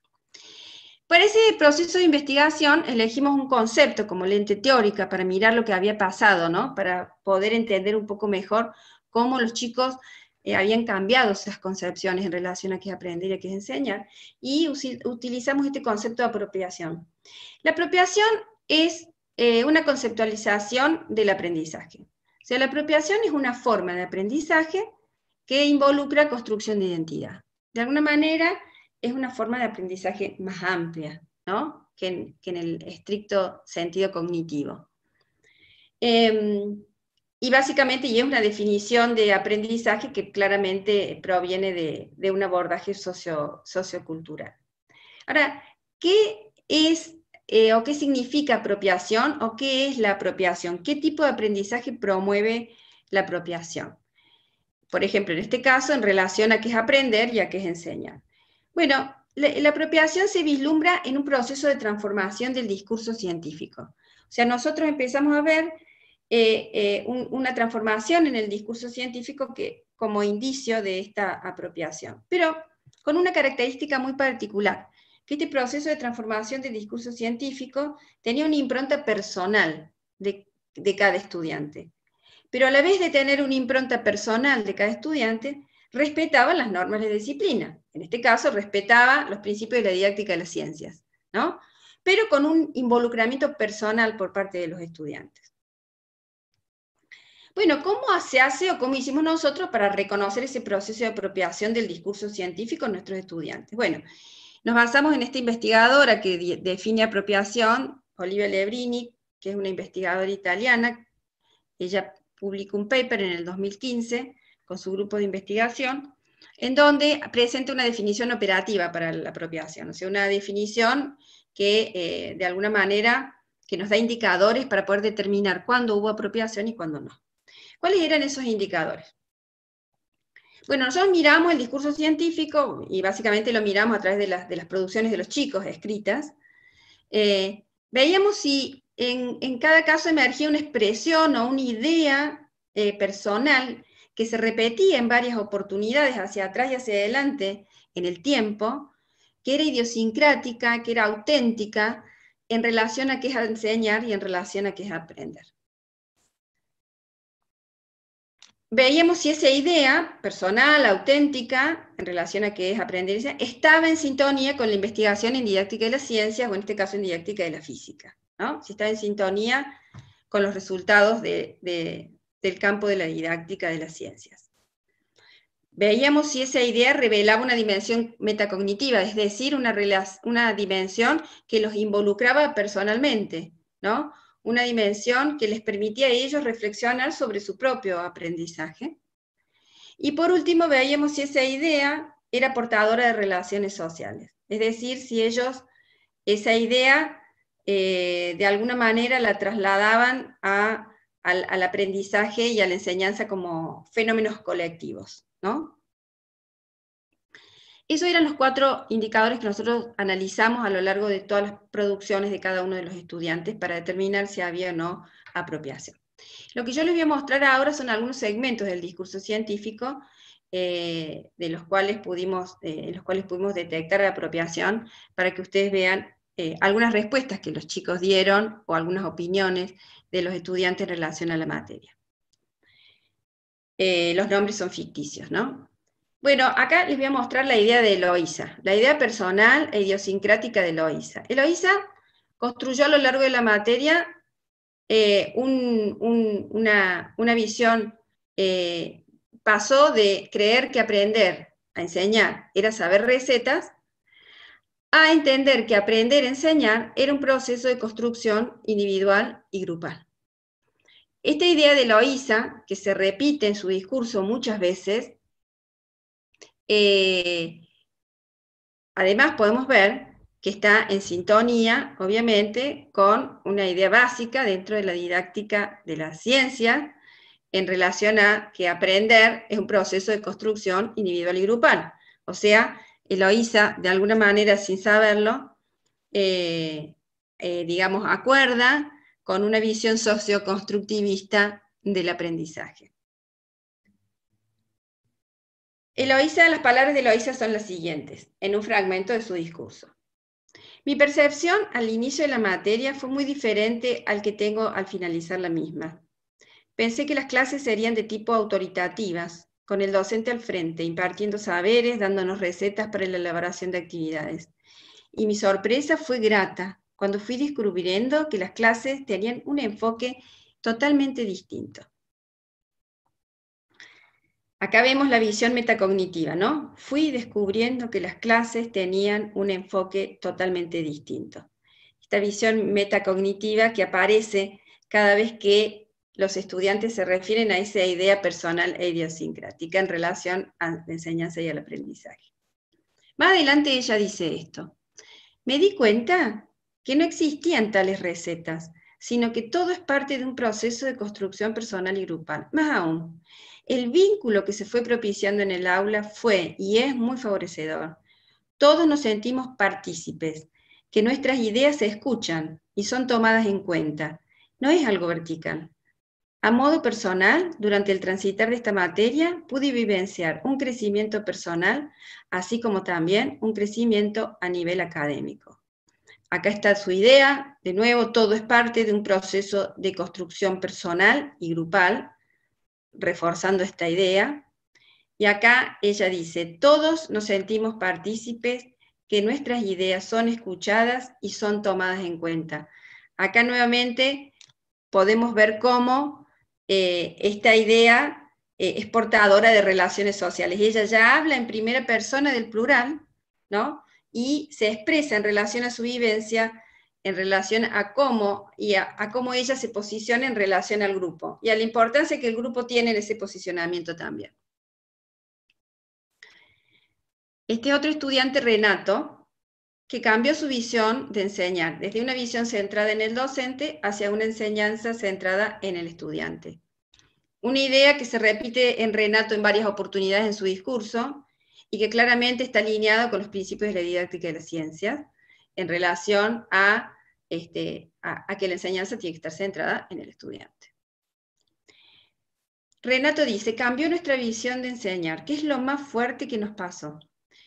Para ese proceso de investigación elegimos un concepto como lente teórica para mirar lo que había pasado, ¿no? Para poder entender un poco mejor cómo los chicos habían cambiado esas concepciones en relación a qué es aprender y a qué es enseñar, y utilizamos este concepto de apropiación. La apropiación es una conceptualización del aprendizaje. O sea, la apropiación es una forma de aprendizaje que involucra construcción de identidad. De alguna manera, es una forma de aprendizaje más amplia, ¿no? que en el estricto sentido cognitivo. Y básicamente es una definición de aprendizaje que claramente proviene de un abordaje sociocultural. Ahora, ¿qué es o qué significa apropiación o qué es la apropiación? ¿Qué tipo de aprendizaje promueve la apropiación? Por ejemplo, en este caso, en relación a qué es aprender y a qué es enseñar. Bueno, la apropiación se vislumbra en un proceso de transformación del discurso científico. O sea, nosotros empezamos a ver una transformación en el discurso científico como indicio de esta apropiación, pero con una característica muy particular, que este proceso de transformación del discurso científico tenía una impronta personal de cada estudiante, pero a la vez de tener una impronta personal de cada estudiante, respetaba las normas de disciplina. En este caso, respetaba los principios de la didáctica de las ciencias, ¿no? Pero con un involucramiento personal por parte de los estudiantes. Bueno, ¿cómo se hace o cómo hicimos nosotros para reconocer ese proceso de apropiación del discurso científico en nuestros estudiantes? Bueno, nos basamos en esta investigadora que define apropiación, Olivia Lebrini, que es una investigadora italiana. Ella publicó un paper en el 2015 con su grupo de investigación, en donde presenta una definición operativa para la apropiación, o sea, una definición que de alguna manera que nos da indicadores para poder determinar cuándo hubo apropiación y cuándo no. ¿Cuáles eran esos indicadores? Bueno, nosotros miramos el discurso científico y básicamente lo miramos a través de las producciones de los chicos escritas. Veíamos si en cada caso emergía una expresión o una idea personal que se repetía en varias oportunidades hacia atrás y hacia adelante en el tiempo, que era idiosincrática, que era auténtica en relación a qué es enseñar y en relación a qué es aprender. Veíamos si esa idea personal, auténtica, en relación a qué es aprender, estaba en sintonía con la investigación en didáctica de las ciencias, o en este caso en didáctica de la física, ¿no? Si estaba en sintonía con los resultados del campo de la didáctica de las ciencias. Veíamos si esa idea revelaba una dimensión metacognitiva, es decir, una dimensión que los involucraba personalmente, ¿no? Una dimensión que les permitía a ellos reflexionar sobre su propio aprendizaje. Y por último, veíamos si esa idea era portadora de relaciones sociales, es decir, si ellos esa idea de alguna manera la trasladaban al aprendizaje y a la enseñanza como fenómenos colectivos, ¿no? Esos eran los 4 indicadores que nosotros analizamos a lo largo de todas las producciones de cada uno de los estudiantes para determinar si había o no apropiación. Lo que yo les voy a mostrar ahora son algunos segmentos del discurso científico en los cuales pudimos detectar la apropiación para que ustedes vean algunas respuestas que los chicos dieron o algunas opiniones de los estudiantes en relación a la materia. Los nombres son ficticios, ¿no? Bueno, acá les voy a mostrar la idea de Eloísa, la idea personal e idiosincrática de Eloísa. Eloísa construyó a lo largo de la materia una visión, pasó de creer que aprender a enseñar era saber recetas, a entender que aprender a enseñar era un proceso de construcción individual y grupal. Esta idea de Eloísa, que se repite en su discurso muchas veces, además podemos ver que está en sintonía, obviamente, con una idea básica dentro de la didáctica de la ciencia, en relación a que aprender es un proceso de construcción individual y grupal. O sea, Eloísa, de alguna manera, sin saberlo, digamos, acuerda con una visión socioconstructivista del aprendizaje. Las palabras de Eloísa son las siguientes, en un fragmento de su discurso. Mi percepción al inicio de la materia fue muy diferente al que tengo al finalizar la misma. Pensé que las clases serían de tipo autoritativas, con el docente al frente, impartiendo saberes, dándonos recetas para la elaboración de actividades. Y mi sorpresa fue grata, cuando fui descubriendo que las clases tenían un enfoque totalmente distinto. Acá vemos la visión metacognitiva, ¿no? Fui descubriendo que las clases tenían un enfoque totalmente distinto. Esta visión metacognitiva que aparece cada vez que los estudiantes se refieren a esa idea personal e idiosincrática en relación a la enseñanza y al aprendizaje. Más adelante ella dice esto. Me di cuenta que no existían tales recetas, sino que todo es parte de un proceso de construcción personal y grupal. Más aún, el vínculo que se fue propiciando en el aula fue y es muy favorecedor. Todos nos sentimos partícipes, que nuestras ideas se escuchan y son tomadas en cuenta. No es algo vertical. A modo personal, durante el transitar de esta materia, pude vivenciar un crecimiento personal, así como también un crecimiento a nivel académico. Acá está su idea, de nuevo, todo es parte de un proceso de construcción personal y grupal, reforzando esta idea. Y acá ella dice, todos nos sentimos partícipes, que nuestras ideas son escuchadas y son tomadas en cuenta. Acá nuevamente podemos ver cómo esta idea es portadora de relaciones sociales. Ella ya habla en primera persona del plural, ¿no? Y se expresa en relación a su vivencia, en relación a cómo, a cómo ella se posiciona en relación al grupo, y a la importancia que el grupo tiene en ese posicionamiento también. Este otro estudiante, Renato, que cambió su visión de enseñar, desde una visión centrada en el docente hacia una enseñanza centrada en el estudiante. Una idea que se repite en Renato en varias oportunidades en su discurso y que claramente está alineado con los principios de la didáctica de las ciencias en relación a que la enseñanza tiene que estar centrada en el estudiante. Renato dice, cambió nuestra visión de enseñar. ¿Qué es lo más fuerte que nos pasó?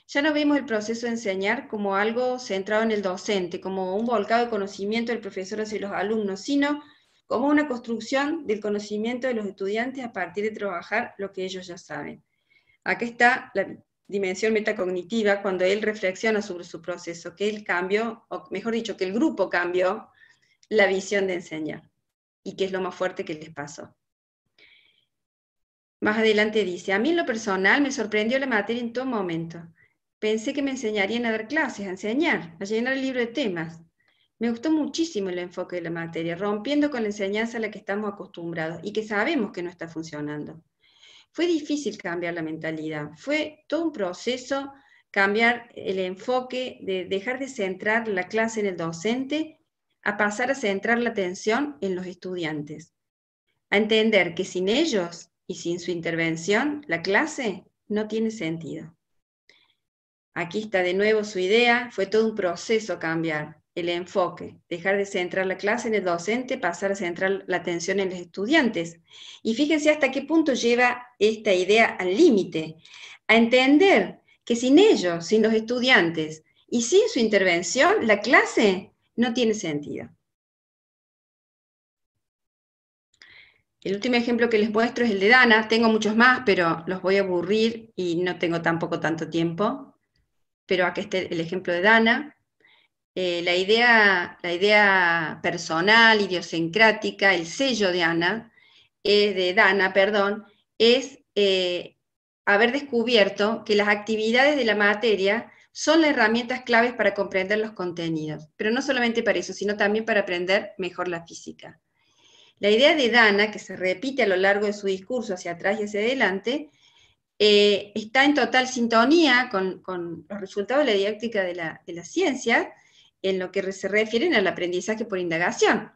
Ya no vemos el proceso de enseñar como algo centrado en el docente, como un volcado de conocimiento del profesor hacia los alumnos, sino como una construcción del conocimiento de los estudiantes a partir de trabajar lo que ellos ya saben. Acá está la dimensión metacognitiva cuando él reflexiona sobre su proceso, que él cambió, o mejor dicho, que el grupo cambió la visión de enseñar, y que es lo más fuerte que les pasó. Más adelante dice, a mí en lo personal me sorprendió la materia en todo momento. Pensé que me enseñarían a dar clases, a enseñar, a llenar el libro de temas. Me gustó muchísimo el enfoque de la materia, rompiendo con la enseñanza a la que estamos acostumbrados y que sabemos que no está funcionando. Fue difícil cambiar la mentalidad, fue todo un proceso cambiar el enfoque de dejar de centrar la clase en el docente a pasar a centrar la atención en los estudiantes, a entender que sin ellos y sin su intervención la clase no tiene sentido. Aquí está de nuevo su idea, fue todo un proceso cambiar el enfoque, dejar de centrar la clase en el docente, pasar a centrar la atención en los estudiantes. Y fíjense hasta qué punto lleva esta idea al límite, a entender que sin ellos, sin los estudiantes y sin su intervención, la clase no tiene sentido. El último ejemplo que les muestro es el de Dana. Tengo muchos más, pero los voy a aburrir y no tengo tampoco tanto tiempo. Pero aquí está el ejemplo de Dana. La idea personal, idiosincrática, el sello de Dana, es haber descubierto que las actividades de la materia son las herramientas claves para comprender los contenidos, pero no solamente para eso, sino también para aprender mejor la física. La idea de Dana, que se repite a lo largo de su discurso hacia atrás y hacia adelante, está en total sintonía con los resultados de la didáctica de la ciencia, en lo que se refieren al aprendizaje por indagación.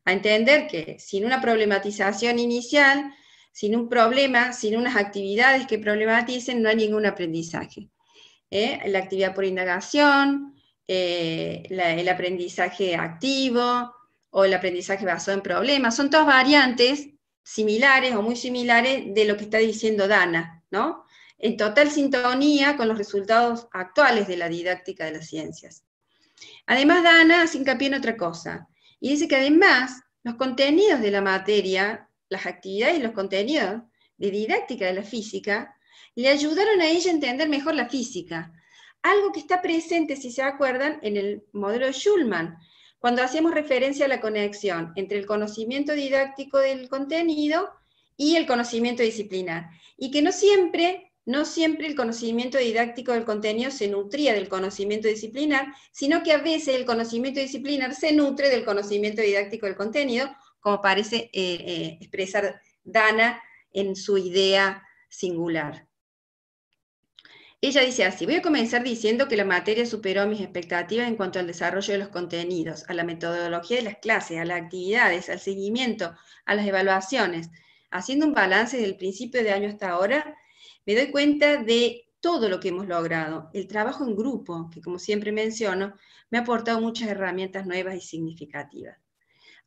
A entender que sin una problematización inicial, sin un problema, sin unas actividades que problematicen, no hay ningún aprendizaje. La actividad por indagación, el aprendizaje activo, o el aprendizaje basado en problemas, son todas variantes similares o muy similares de lo que está diciendo Dana, ¿no? En total sintonía con los resultados actuales de la didáctica de las ciencias. Además, Dana hace hincapié en otra cosa, y dice que además los contenidos de la materia, las actividades y los contenidos de didáctica de la física, le ayudaron a ella a entender mejor la física, algo que está presente, si se acuerdan, en el modelo de Schulman, cuando hacemos referencia a la conexión entre el conocimiento didáctico del contenido y el conocimiento disciplinar, y que no siempre el conocimiento didáctico del contenido se nutría del conocimiento disciplinar, sino que a veces el conocimiento disciplinar se nutre del conocimiento didáctico del contenido, como parece expresar Dana en su idea singular. Ella dice así, voy a comenzar diciendo que la materia superó mis expectativas en cuanto al desarrollo de los contenidos, a la metodología de las clases, a las actividades, al seguimiento, a las evaluaciones. Haciendo un balance desde el principio de año hasta ahora, me doy cuenta de todo lo que hemos logrado. El trabajo en grupo, que como siempre menciono, me ha aportado muchas herramientas nuevas y significativas.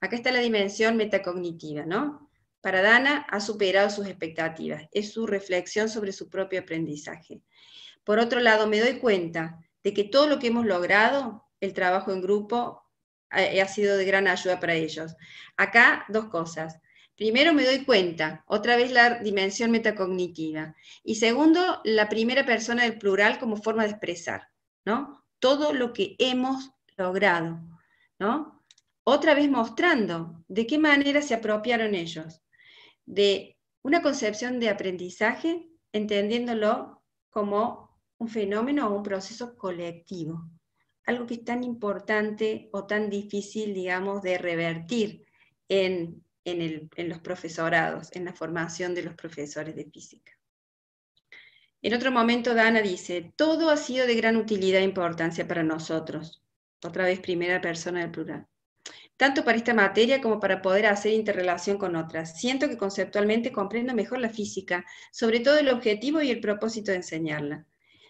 Acá está la dimensión metacognitiva, ¿no? Para Dana ha superado sus expectativas, es su reflexión sobre su propio aprendizaje. Por otro lado, me doy cuenta de que todo lo que hemos logrado, el trabajo en grupo, ha sido de gran ayuda para ellos. Acá, dos cosas. Primero, me doy cuenta, otra vez la dimensión metacognitiva. Y segundo, la primera persona del plural como forma de expresar, ¿no? Todo lo que hemos logrado, ¿no? Otra vez mostrando de qué manera se apropiaron ellos de una concepción de aprendizaje, entendiéndolo como un fenómeno o un proceso colectivo, algo que es tan importante o tan difícil, digamos, de revertir en los profesorados, en la formación de los profesores de física. En otro momento Dana dice, todo ha sido de gran utilidad e importancia para nosotros. Otra vez primera persona del plural. tanto para esta materia como para poder hacer interrelación con otras. Siento que conceptualmente comprendo mejor la física, sobre todo el objetivo y el propósito de enseñarla.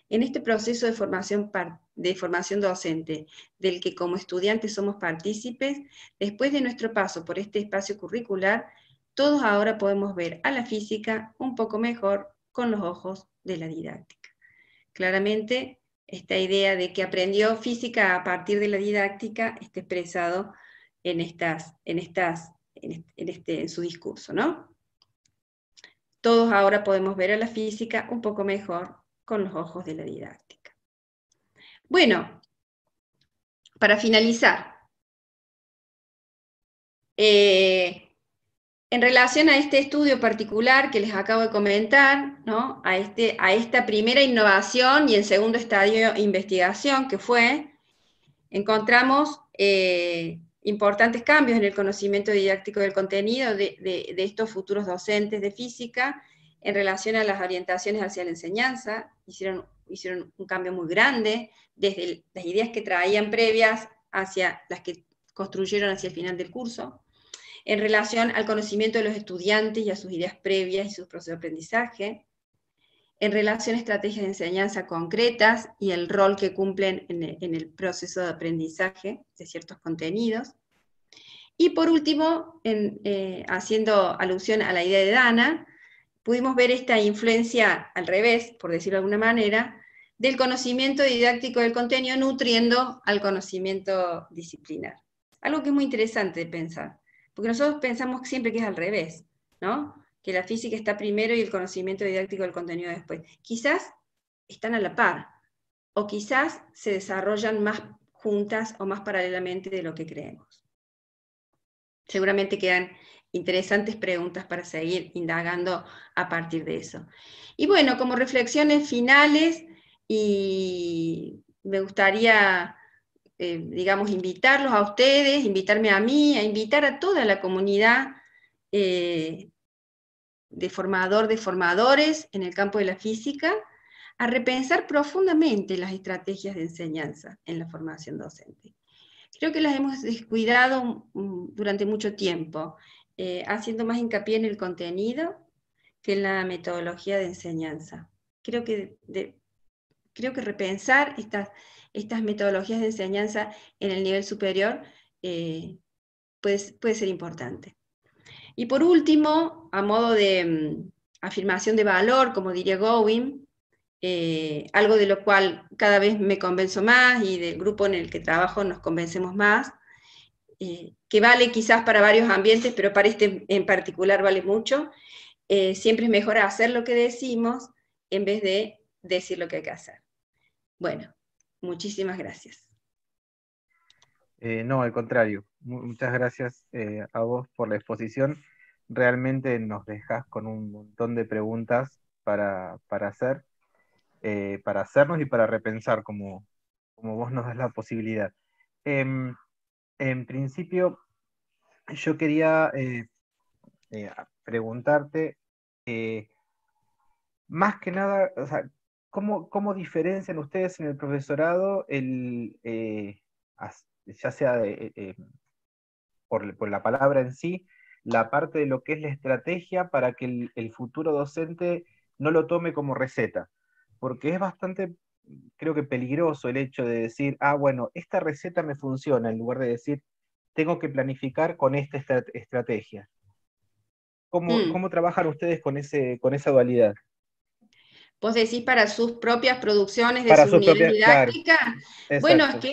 En este proceso de formación docente, del que como estudiantes somos partícipes, después de nuestro paso por este espacio curricular, todos ahora podemos ver a la física un poco mejor con los ojos de la didáctica. Claramente, esta idea de que aprendió física a partir de la didáctica está expresado en su discurso, ¿no? Todos ahora podemos ver a la física un poco mejor con los ojos de la didáctica. Bueno, para finalizar, en relación a este estudio particular que les acabo de comentar, ¿no? a esta primera innovación y el segundo estadio de investigación que fue, encontramos importantes cambios en el conocimiento didáctico del contenido de estos futuros docentes de física en relación a las orientaciones hacia la enseñanza. Hicieron un cambio muy grande, desde las ideas que traían previas hacia las que construyeron hacia el final del curso, en relación al conocimiento de los estudiantes y a sus ideas previas y sus procesos de aprendizaje, en relación a estrategias de enseñanza concretas y el rol que cumplen en el proceso de aprendizaje de ciertos contenidos. Y por último, haciendo alusión a la idea de Dana, pudimos ver esta influencia al revés, por decirlo de alguna manera, del conocimiento didáctico del contenido nutriendo al conocimiento disciplinar. Algo que es muy interesante de pensar, porque nosotros pensamos siempre que es al revés, ¿no? Que la física está primero y el conocimiento didáctico del contenido después. Quizás están a la par, o quizás se desarrollan más juntas o más paralelamente de lo que creemos. Seguramente quedan interesantes preguntas para seguir indagando a partir de eso. Y bueno, como reflexiones finales, y me gustaría, digamos, invitarlos a ustedes, invitarme a mí, a invitar a toda la comunidad de formadores en el campo de la física, a repensar profundamente las estrategias de enseñanza en la formación docente. Creo que las hemos descuidado durante mucho tiempo, haciendo más hincapié en el contenido que en la metodología de enseñanza. Creo que repensar estas metodologías de enseñanza en el nivel superior puede ser importante. Y por último, a modo de afirmación de valor, como diría Gowin, algo de lo cual cada vez me convenzo más y del grupo en el que trabajo nos convencemos más, que vale quizás para varios ambientes, pero para este en particular vale mucho, siempre es mejor hacer lo que decimos en vez de decir lo que hay que hacer. Bueno, muchísimas gracias.
No, al contrario. Muchas gracias a vos por la exposición. Realmente nos dejas con un montón de preguntas para hacernos y para repensar, como vos nos das la posibilidad. En principio, yo quería preguntarte, más que nada, o sea, ¿cómo diferencian ustedes en el profesorado ya sea por la palabra en sí, la parte de lo que es la estrategia para que el futuro docente no lo tome como receta? Porque es bastante, creo que peligroso el hecho de decir, bueno, esta receta me funciona, en lugar de decir, tengo que planificar con esta estrategia. ¿Cómo trabajan ustedes con esa dualidad?
¿Vos decís para sus propias producciones de
Para
sus
sus
unidades
propias, claro,
didácticas? Bueno, es
exacto.
que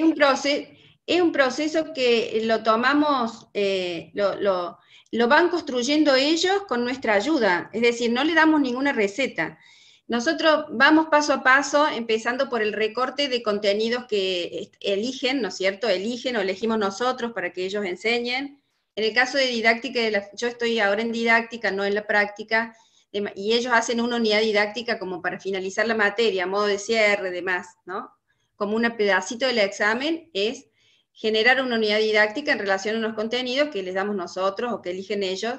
es un proceso que lo tomamos, lo van construyendo ellos con nuestra ayuda, es decir, no le damos ninguna receta. Nosotros vamos paso a paso, empezando por el recorte de contenidos que eligen, ¿no es cierto? Eligen o elegimos nosotros para que ellos enseñen. En el caso de didáctica, yo estoy ahora en didáctica, no en la práctica, y ellos hacen una unidad didáctica como para finalizar la materia, a modo de cierre, demás, ¿no? Como un pedacito del examen es generar una unidad didáctica en relación a unos contenidos que les damos nosotros o que eligen ellos,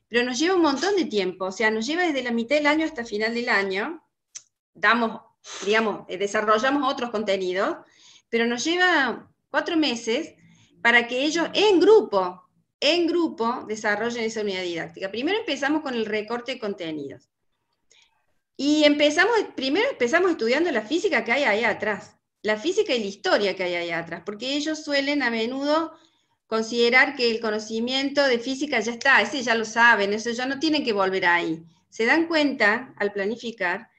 pero nos lleva un montón de tiempo, o sea, nos lleva desde la mitad del año hasta el final del año, desarrollamos otros contenidos, pero nos lleva 4 meses para que ellos en grupo desarrollen esa unidad didáctica. Primero empezamos con el recorte de contenidos. Y primero empezamos estudiando la física que hay ahí atrás, la física y la historia que hay ahí atrás, porque ellos suelen a menudo considerar que el conocimiento de física ya está, ese ya lo saben, eso ya no tienen que volver ahí. Se dan cuenta, al planificar,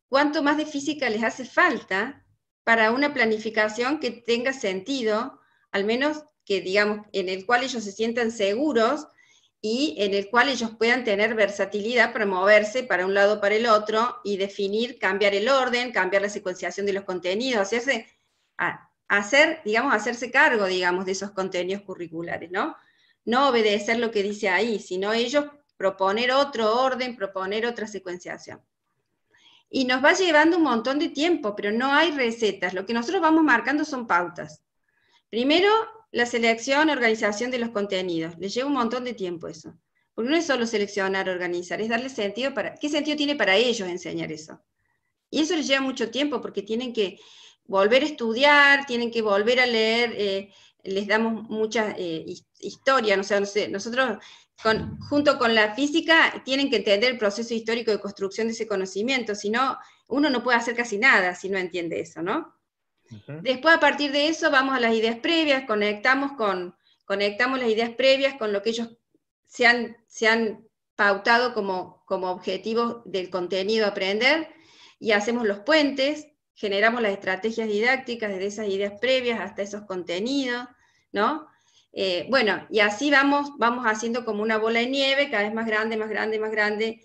cuánto más de física les hace falta para una planificación que tenga sentido, al menos que, digamos, en el cual ellos se sientan seguros y en el cual ellos puedan tener versatilidad para moverse para un lado o para el otro y definir, cambiar el orden, cambiar la secuenciación de los contenidos, hacerse cargo, digamos, de esos contenidos curriculares, ¿no? No obedecer lo que dice ahí, sino ellos proponer otro orden, proponer otra secuenciación. Y nos va llevando un montón de tiempo, pero no hay recetas. Lo que nosotros vamos marcando son pautas. Primero, la selección, organización de los contenidos. Les lleva un montón de tiempo eso. Porque no es solo seleccionar, organizar, es darle sentido para... ¿Qué sentido tiene para ellos enseñar eso? Y eso les lleva mucho tiempo porque tienen que volver a estudiar, tienen que volver a leer, les damos mucha historia, no sé, nosotros junto con la física tienen que entender el proceso histórico de construcción de ese conocimiento, si no, uno no puede hacer casi nada si no entiende eso, ¿no? Después, a partir de eso, vamos a las ideas previas, conectamos las ideas previas con lo que ellos se han pautado como objetivos del contenido a aprender, y hacemos los puentes, generamos las estrategias didácticas desde esas ideas previas hasta esos contenidos, ¿no? Bueno, y así vamos haciendo como una bola de nieve, cada vez más grande, más grande, más grande,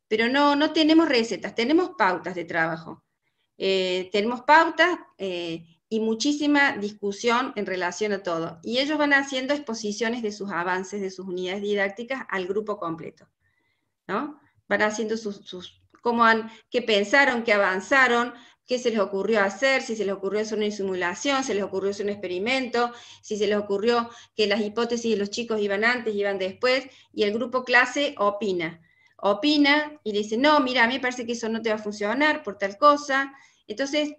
pero no tenemos recetas, tenemos pautas de trabajo. Tenemos pautas y muchísima discusión en relación a todo. Y ellos van haciendo exposiciones de sus avances, de sus unidades didácticas al grupo completo, ¿no? Van haciendo qué pensaron, qué avanzaron, qué se les ocurrió hacer, si se les ocurrió hacer una simulación, se les ocurrió hacer un experimento, si se les ocurrió que las hipótesis de los chicos iban antes, iban después, y el grupo clase opina y le dice, no, mira, a mí me parece que eso no te va a funcionar por tal cosa. Entonces,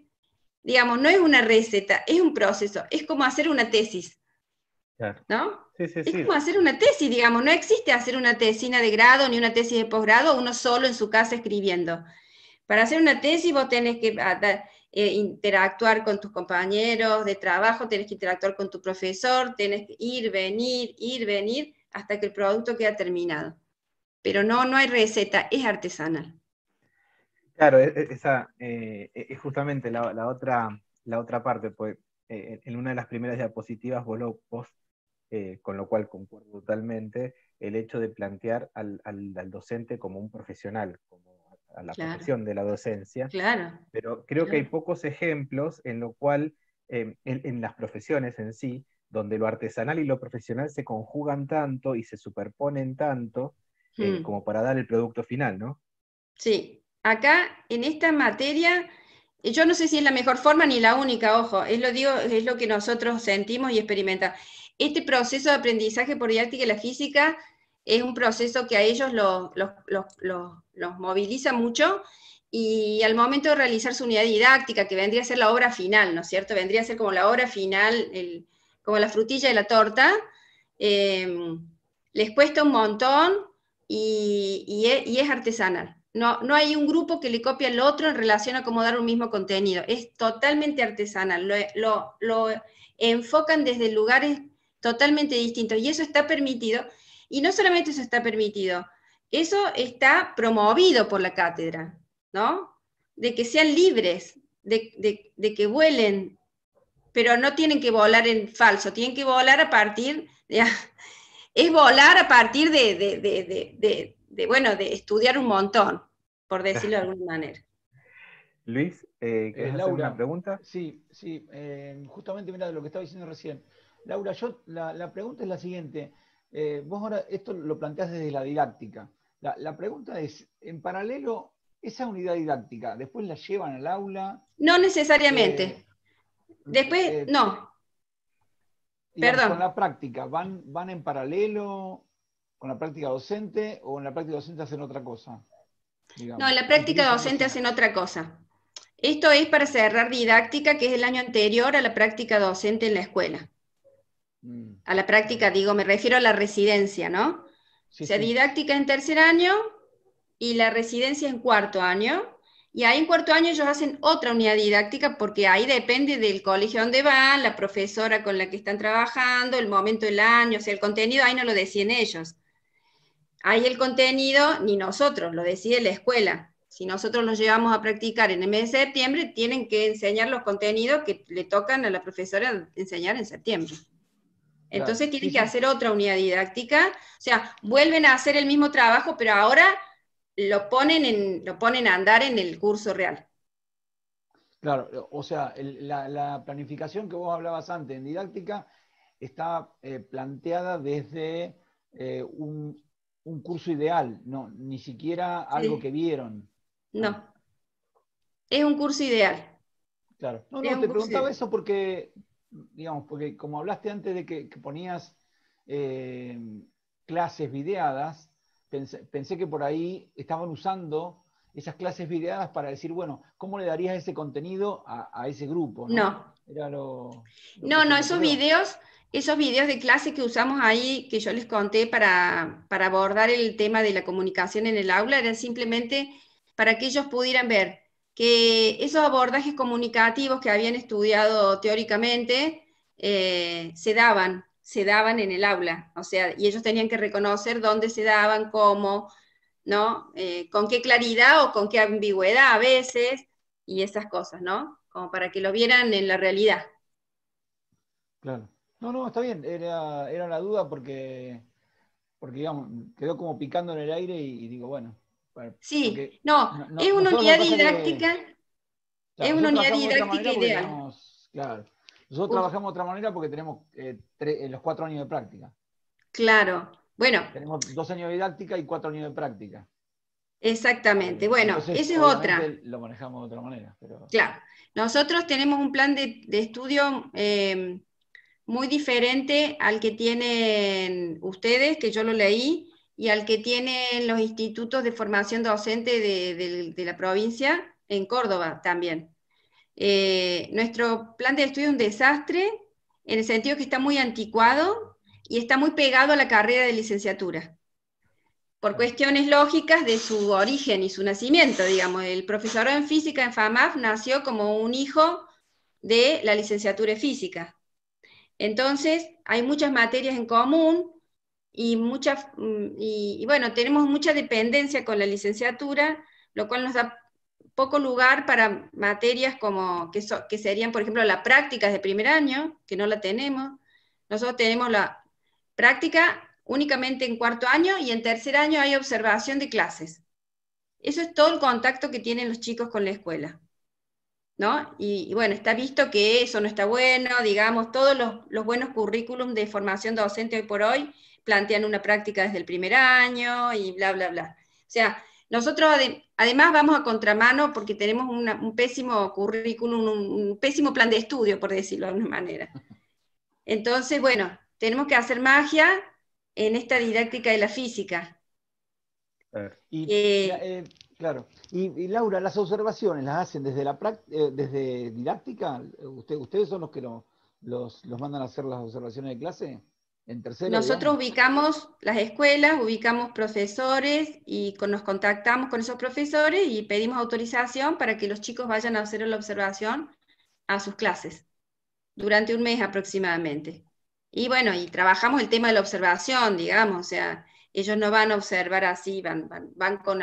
digamos, no es una receta, es un proceso, es como hacer una tesis,
claro.
¿no?
Sí, sí,
es
sí.
como hacer una tesis, digamos, no existe hacer una tesina de grado ni una tesis de posgrado, uno solo en su casa escribiendo. Para hacer una tesis vos tenés que interactuar con tus compañeros de trabajo, tenés que interactuar con tu profesor, tenés que ir, venir, hasta que el producto queda terminado. Pero no hay receta, es artesanal.
Claro, esa es justamente la otra parte, pues en una de las primeras diapositivas vos con lo cual concuerdo totalmente, el hecho de plantear al docente como un profesional, como a la profesión de la docencia, pero creo que hay pocos ejemplos en lo cual, en las profesiones en sí, donde lo artesanal y lo profesional se conjugan tanto y se superponen tanto, como para dar el producto final, ¿no?
Sí, acá en esta materia, yo no sé si es la mejor forma ni la única, ojo, es lo que nosotros sentimos y experimentamos. Este proceso de aprendizaje por didáctica de la física es un proceso que a ellos los moviliza mucho, y al momento de realizar su unidad didáctica, que vendría a ser la obra final, ¿no es cierto? Vendría a ser como la obra final, como la frutilla de la torta, les cuesta un montón y es artesanal. No hay un grupo que le copie al otro en relación a cómo dar un mismo contenido. Es totalmente artesanal. Lo enfocan desde lugares totalmente distintos. Y eso está permitido. Y no solamente eso está permitido, eso está promovido por la cátedra, ¿no? De que sean libres, de que vuelen, pero no tienen que volar en falso, tienen que volar a partir es volar a partir de estudiar un montón, por decirlo de alguna manera.
Luis, ¿querés hacer una pregunta?
Sí, justamente mira lo que estaba diciendo recién. Laura, la pregunta es la siguiente. Vos ahora esto lo planteás desde la didáctica. La pregunta es, en paralelo, esa unidad didáctica, ¿después la llevan al aula?
No necesariamente. Después, no.
Digamos,
Perdón.
con la práctica, ¿van en paralelo con la práctica docente o en la práctica docente hacen otra cosa? Digamos,
no, en la práctica docente hacen otra cosa. Esto es para cerrar didáctica, que es el año anterior a la práctica docente en la escuela. A la práctica, digo, me refiero a la residencia, ¿no?
Sí,
O sea,
sí.
didáctica en tercer año y la residencia en cuarto año. Y ahí en cuarto año ellos hacen otra unidad didáctica porque ahí depende del colegio donde van, la profesora con la que están trabajando, el momento del año, o sea, el contenido ahí no lo deciden ellos. Ahí el contenido ni nosotros, lo decide la escuela. Si nosotros los llevamos a practicar en el mes de septiembre, tienen que enseñar los contenidos que le tocan a la profesora enseñar en septiembre. Entonces
Claro.
tienen
Sí,
que
sí.
hacer otra unidad didáctica, o sea, vuelven a hacer el mismo trabajo, pero ahora lo ponen a andar en el curso real.
Claro, o sea, la planificación que vos hablabas antes en didáctica está planteada desde un curso ideal, no, ni siquiera algo que
Sí.
vieron. Ah,
No, es un curso ideal.
claro. No,
Es
no,
un
te
curso
preguntaba
ideal.
eso porque, digamos, porque como hablaste antes de que ponías eh, clases videadas, pensé que por ahí estaban usando esas clases videadas para decir, bueno, ¿cómo le darías ese contenido a ese grupo, ¿no?
No,
Era lo que
no,
se
no,
me ocurrió.
esos videos de clase que usamos ahí, que yo les conté para abordar el tema de la comunicación en el aula, eran simplemente para que ellos pudieran ver que esos abordajes comunicativos que habían estudiado teóricamente se daban en el aula, o sea, y ellos tenían que reconocer dónde se daban, cómo, ¿no? Con qué claridad o con qué ambigüedad a veces, y esas cosas, ¿no? Como para que lo vieran en la realidad.
Claro. No, no, está bien. Era la duda porque digamos, quedó como picando en el aire y digo, bueno,
Sí,
porque
no, es una
nosotros lo que
unidad
pasa es que,
didáctica,
claro,
es una
nosotros
unidad
trabajamos de otra
didáctica
manera porque
ideal.
tenemos, claro, nosotros
Uf,
trabajamos de otra manera porque tenemos los 4 años de práctica.
claro, bueno,
Tenemos 2 años de didáctica y 4 años de práctica.
exactamente. Bueno,
Entonces,
esa es
obviamente
otra,
lo manejamos de otra manera, pero
claro. Nosotros tenemos un plan de estudio muy diferente al que tienen ustedes, que yo lo leí, y al que tienen los institutos de formación docente de la provincia, en Córdoba también. Nuestro plan de estudio es un desastre, en el sentido que está muy anticuado y está muy pegado a la carrera de licenciatura, por
claro,
cuestiones lógicas de su origen y su nacimiento, digamos. El profesorado en física en FAMAF nació como un hijo de la licenciatura en física. Entonces, hay muchas materias en común y bueno, tenemos mucha dependencia con la licenciatura, lo cual nos da poco lugar para materias como que serían, por ejemplo, las prácticas de primer año, que no la tenemos. Nosotros tenemos la práctica únicamente en cuarto año y en tercer año hay observación de clases. Eso es todo el contacto que tienen los chicos con la escuela, ¿no? Y bueno, está visto que eso no está bueno, digamos, todos los buenos currículums de formación docente hoy por hoy plantean una práctica desde el primer año y bla, bla, bla. O sea, nosotros además vamos a contramano porque tenemos un pésimo currículum, un pésimo plan de estudio, por decirlo de alguna manera. Entonces, bueno, tenemos que hacer magia en esta didáctica de la física.
y
Que
claro. Y Laura, las observaciones las hacen desde didáctica. ¿Ustedes son los que los mandan a hacer las observaciones de clase en tercero,
nosotros
digamos?
ubicamos las escuelas, ubicamos profesores y nos contactamos con esos profesores y pedimos autorización para que los chicos vayan a hacer la observación a sus clases durante un mes aproximadamente. Y bueno, y trabajamos el tema de la observación, digamos, o sea, ellos no van a observar así, van con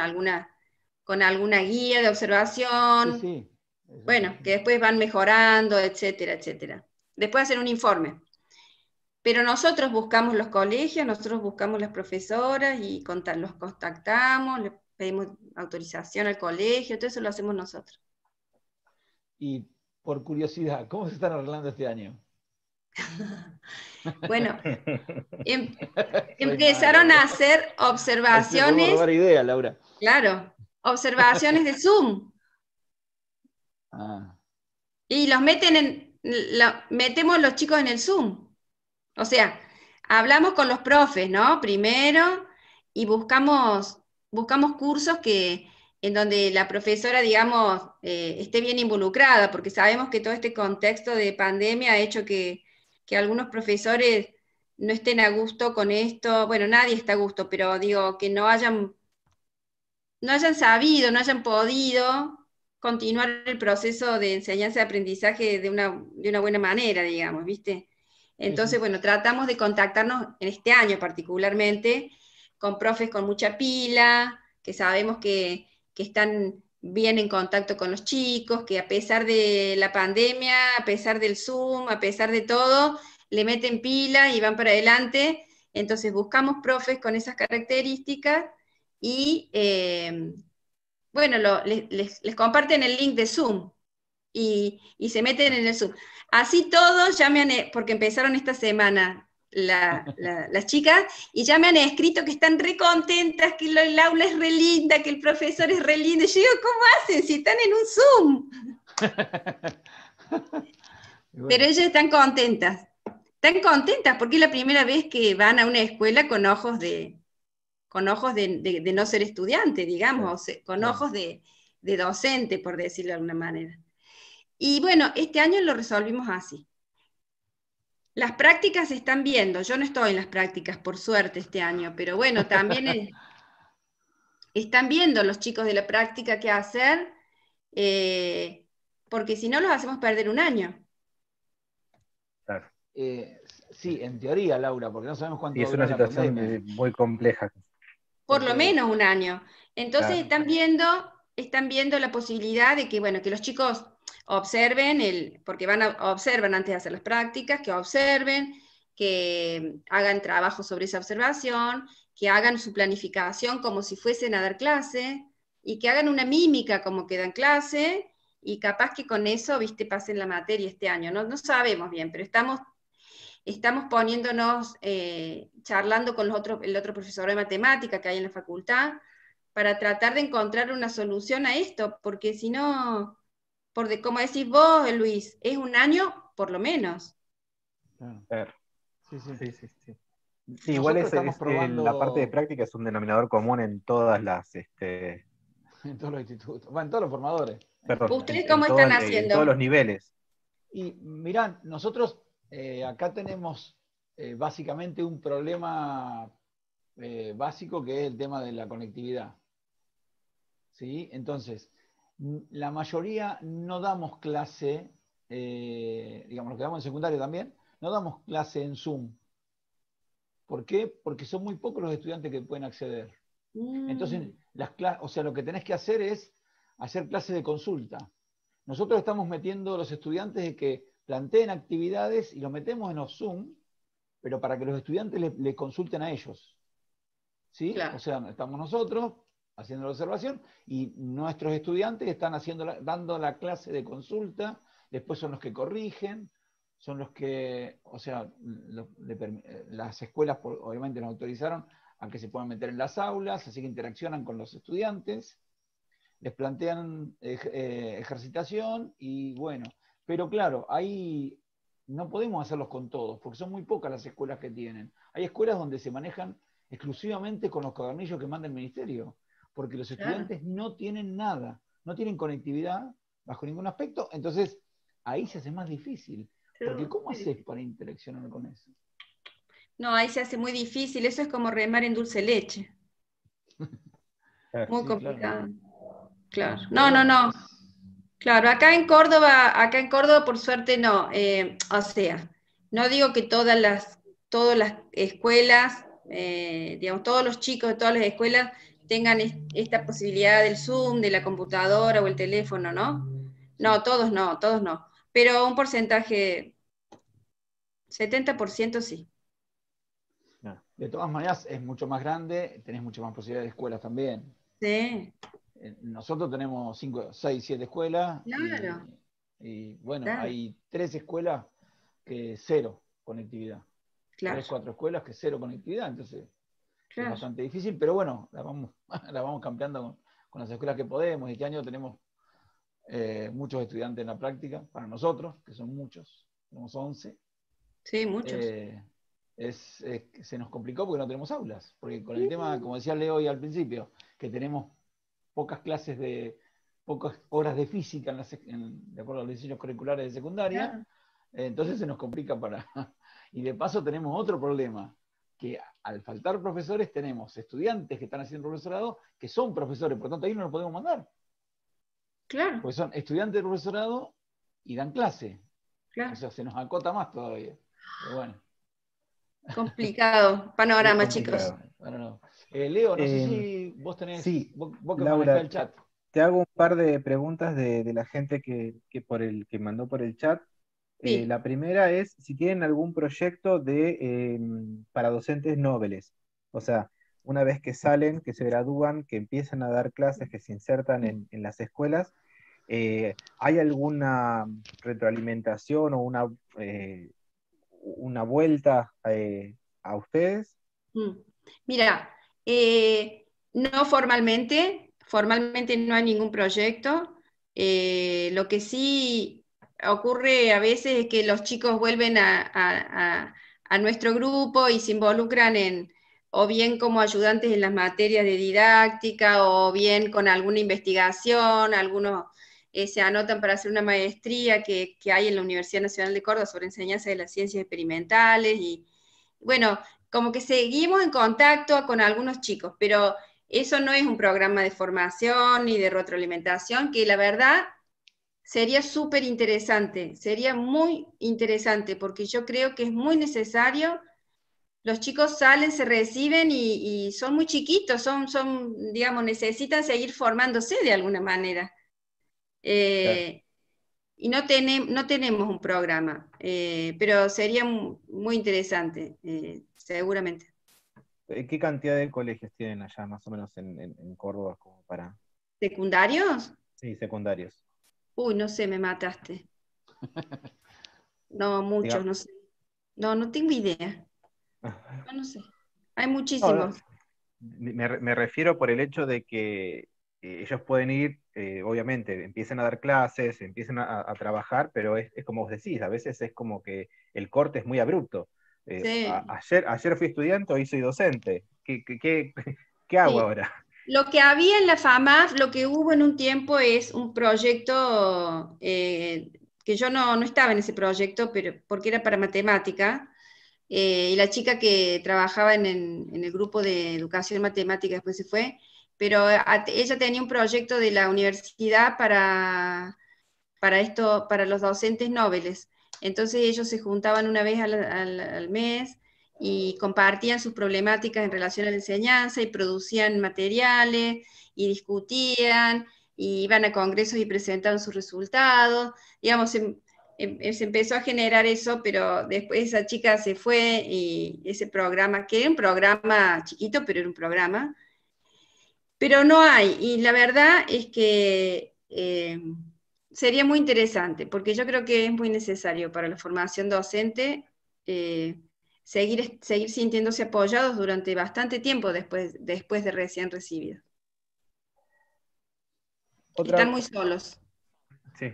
alguna guía de
Sí,
observación,
sí. Eso me
bueno, que
imagino.
después van mejorando, etcétera, etcétera. Después hacer un informe. Pero nosotros buscamos los colegios, nosotros buscamos las profesoras y los contactamos, le pedimos autorización al colegio, todo eso lo hacemos nosotros.
Y por curiosidad, ¿cómo se están arreglando este año?
Bueno, em-
Soy malo,
empezaron
bro.
a hacer
Así te podemos
observaciones,
robar ideas, Laura.
claro, observaciones de Zoom,
Ah,
y los metemos los chicos en el Zoom. O sea, hablamos con los profes, ¿no? Primero, y buscamos cursos en donde la profesora, digamos, esté bien involucrada, porque sabemos que todo este contexto de pandemia ha hecho que que algunos profesores no estén a gusto con esto. Bueno, nadie está a gusto, pero digo, que no hayan sabido, no hayan podido continuar el proceso de enseñanza-aprendizaje de una buena manera, digamos, ¿viste? Entonces, bueno, tratamos de contactarnos en este año particularmente con profes con mucha pila, que sabemos que están bien en contacto con los chicos, que a pesar de la pandemia, a pesar del Zoom, a pesar de todo, le meten pila y van para adelante. Entonces buscamos profes con esas características y bueno, les comparten el link de Zoom y se meten en el Zoom. Así todos ya porque empezaron esta semana las chicas y ya me han escrito que están re contentas, que el aula es re linda, que el profesor es re lindo. Y yo digo, ¿cómo hacen si están en un Zoom? Bueno. Pero ellas están contentas porque es la primera vez que van a una escuela con ojos de no ser estudiante, digamos, con ojos de docente, por decirlo de alguna manera. Y bueno, este año lo resolvimos así. Las prácticas se están viendo, yo no estoy en las prácticas, por suerte, este año, pero bueno, también están viendo los chicos de la práctica qué hacer, porque si no los hacemos perder un año.
Claro. Sí, en teoría, Laura, porque no sabemos cuánto
va a durar la pandemia. Es una situación muy compleja.
Por lo menos un año. Entonces claro. están viendo la posibilidad de que, bueno, que los chicos observen, porque observan antes de hacer las prácticas, que observen, que hagan trabajo sobre esa observación, que hagan su planificación como si fuesen a dar clase, y que hagan una mímica como que dan clase, y capaz que con eso, viste, pasen la materia este año. No sabemos bien, pero estamos poniéndonos, charlando con el otro profesor de matemática que hay en la facultad, para tratar de encontrar una solución a esto, porque si no, como decís vos, Luis, es un año por lo menos.
Claro. Sí. Sí, igual la parte de práctica es un denominador común en todas
en todos los institutos, bueno, en todos los formadores.
Perdón, ¿ustedes cómo están haciendo?
En todos los niveles.
Y mirá, nosotros acá tenemos básicamente un problema básico, que es el tema de la conectividad. ¿Sí? Entonces, la mayoría no damos clase, digamos, los que damos en secundario también, no damos clase en Zoom. ¿Por qué? Porque son muy pocos los estudiantes que pueden acceder. Entonces, lo que tenés que hacer es hacer clases de consulta. Nosotros estamos metiendo a los estudiantes de que planteen actividades y los metemos en los Zoom, pero para que los estudiantes le consulten a ellos. ¿Sí? Claro. O sea, estamos nosotros haciendo la observación y nuestros estudiantes están dando la clase de consulta, después son los que corrigen, son los que, o sea, las escuelas obviamente nos autorizaron a que se puedan meter en las aulas, así que interaccionan con los estudiantes, les plantean ejercitación y bueno, pero claro, ahí no podemos hacerlos con todos, porque son muy pocas las escuelas que tienen. Hay escuelas donde se manejan exclusivamente con los cuadernillos que manda el ministerio, porque los estudiantes no tienen nada, no tienen conectividad bajo ningún aspecto, entonces ahí se hace más difícil, porque ¿cómo haces para interaccionar con eso?
No, ahí se hace muy difícil, eso es como remar en dulce leche. Muy complicado. Claro. No. Claro, acá en Córdoba por suerte no. O sea, no digo que todas las escuelas, digamos, todos los chicos de todas las escuelas tengan esta posibilidad del Zoom, de la computadora o el teléfono, ¿no? No, todos no. Pero un porcentaje, 70% sí.
De todas maneras, es mucho más grande, tenés mucho más posibilidades de escuelas también.
Sí.
Nosotros tenemos 5, 6, 7 escuelas.
Claro.
Y bueno, hay 3 escuelas que 0 conectividad.
Claro.
3, 4 escuelas que 0 conectividad, entonces es bastante difícil, pero bueno, la vamos cambiando con las escuelas que podemos. Este año tenemos muchos estudiantes en la práctica, para nosotros, que son muchos, tenemos 11.
Sí, muchos.
Se nos complicó porque no tenemos aulas, porque con el tema, como decía Leo hoy al principio, que tenemos pocas horas de física de acuerdo a los diseños curriculares de secundaria, Entonces se nos complica para... Y de paso tenemos otro problema, que al faltar profesores tenemos estudiantes que están haciendo profesorado que son profesores, por lo tanto ahí no los podemos mandar.
Claro,
Porque son estudiantes de profesorado y dan clase.
claro.
O sea, se nos acota más todavía. Pero bueno.
Complicado
Muy
panorama, chicos.
complicado.
Bueno, no. Leo, no sé
Eh,
si vos tenés,
sí,
vos que manejás
Laura,
el chat.
te hago un par de preguntas de la gente que mandó por el chat.
Sí.
La primera es si tienen algún proyecto para docentes nobles. O sea, una vez que salen, que se gradúan, que empiezan a dar clases, que se insertan en las escuelas, ¿hay alguna retroalimentación o una vuelta a ustedes?
Mm. Mira, no formalmente no hay ningún proyecto. Lo que sí ocurre a veces es que los chicos vuelven a nuestro grupo y se involucran o bien como ayudantes en las materias de didáctica, o bien con alguna investigación. Algunos se anotan para hacer una maestría que hay en la Universidad Nacional de Córdoba sobre enseñanza de las ciencias experimentales, y bueno, como que seguimos en contacto con algunos chicos, pero eso no es un programa de formación ni de retroalimentación, que la verdad sería súper interesante, sería muy interesante, porque yo creo que es muy necesario. Los chicos salen, se reciben y son muy chiquitos, digamos, necesitan seguir formándose de alguna manera.
Claro.
Y no tenemos un programa, pero sería muy interesante, seguramente.
¿Qué cantidad de colegios tienen allá, más o menos en Córdoba, como para,
¿Secundarios?
sí, secundarios?
Uy, no sé, me mataste. No, muchos,
Diga-
no sé. No, no tengo idea. No sé. Hay
No, no,
muchísimos.
me refiero por el hecho de que ellos pueden ir, obviamente, empiezan a dar clases, empiezan a trabajar, pero es como vos decís, a veces es como que el corte es muy abrupto.
Sí,
Ayer fui estudiante, hoy soy docente. ¿Qué hago
sí.
ahora?
Lo que había en la FAMAF, lo que hubo en un tiempo es un proyecto, que yo no estaba en ese proyecto, pero porque era para matemática, y la chica que trabajaba en el grupo de educación matemática después se fue, pero ella tenía un proyecto de la universidad para los docentes nobles. Entonces ellos se juntaban una vez al mes y compartían sus problemáticas en relación a la enseñanza, y producían materiales y discutían, y iban a congresos y presentaban sus resultados. Digamos, se empezó a generar eso, pero después esa chica se fue, y ese programa, que era un programa chiquito, pero era un programa, pero no hay. Y la verdad es que sería muy interesante, porque yo creo que es muy necesario para la formación docente, eh, seguir sintiéndose apoyados durante bastante tiempo después de recién recibidos. Están
Otra,
muy solos.
sí,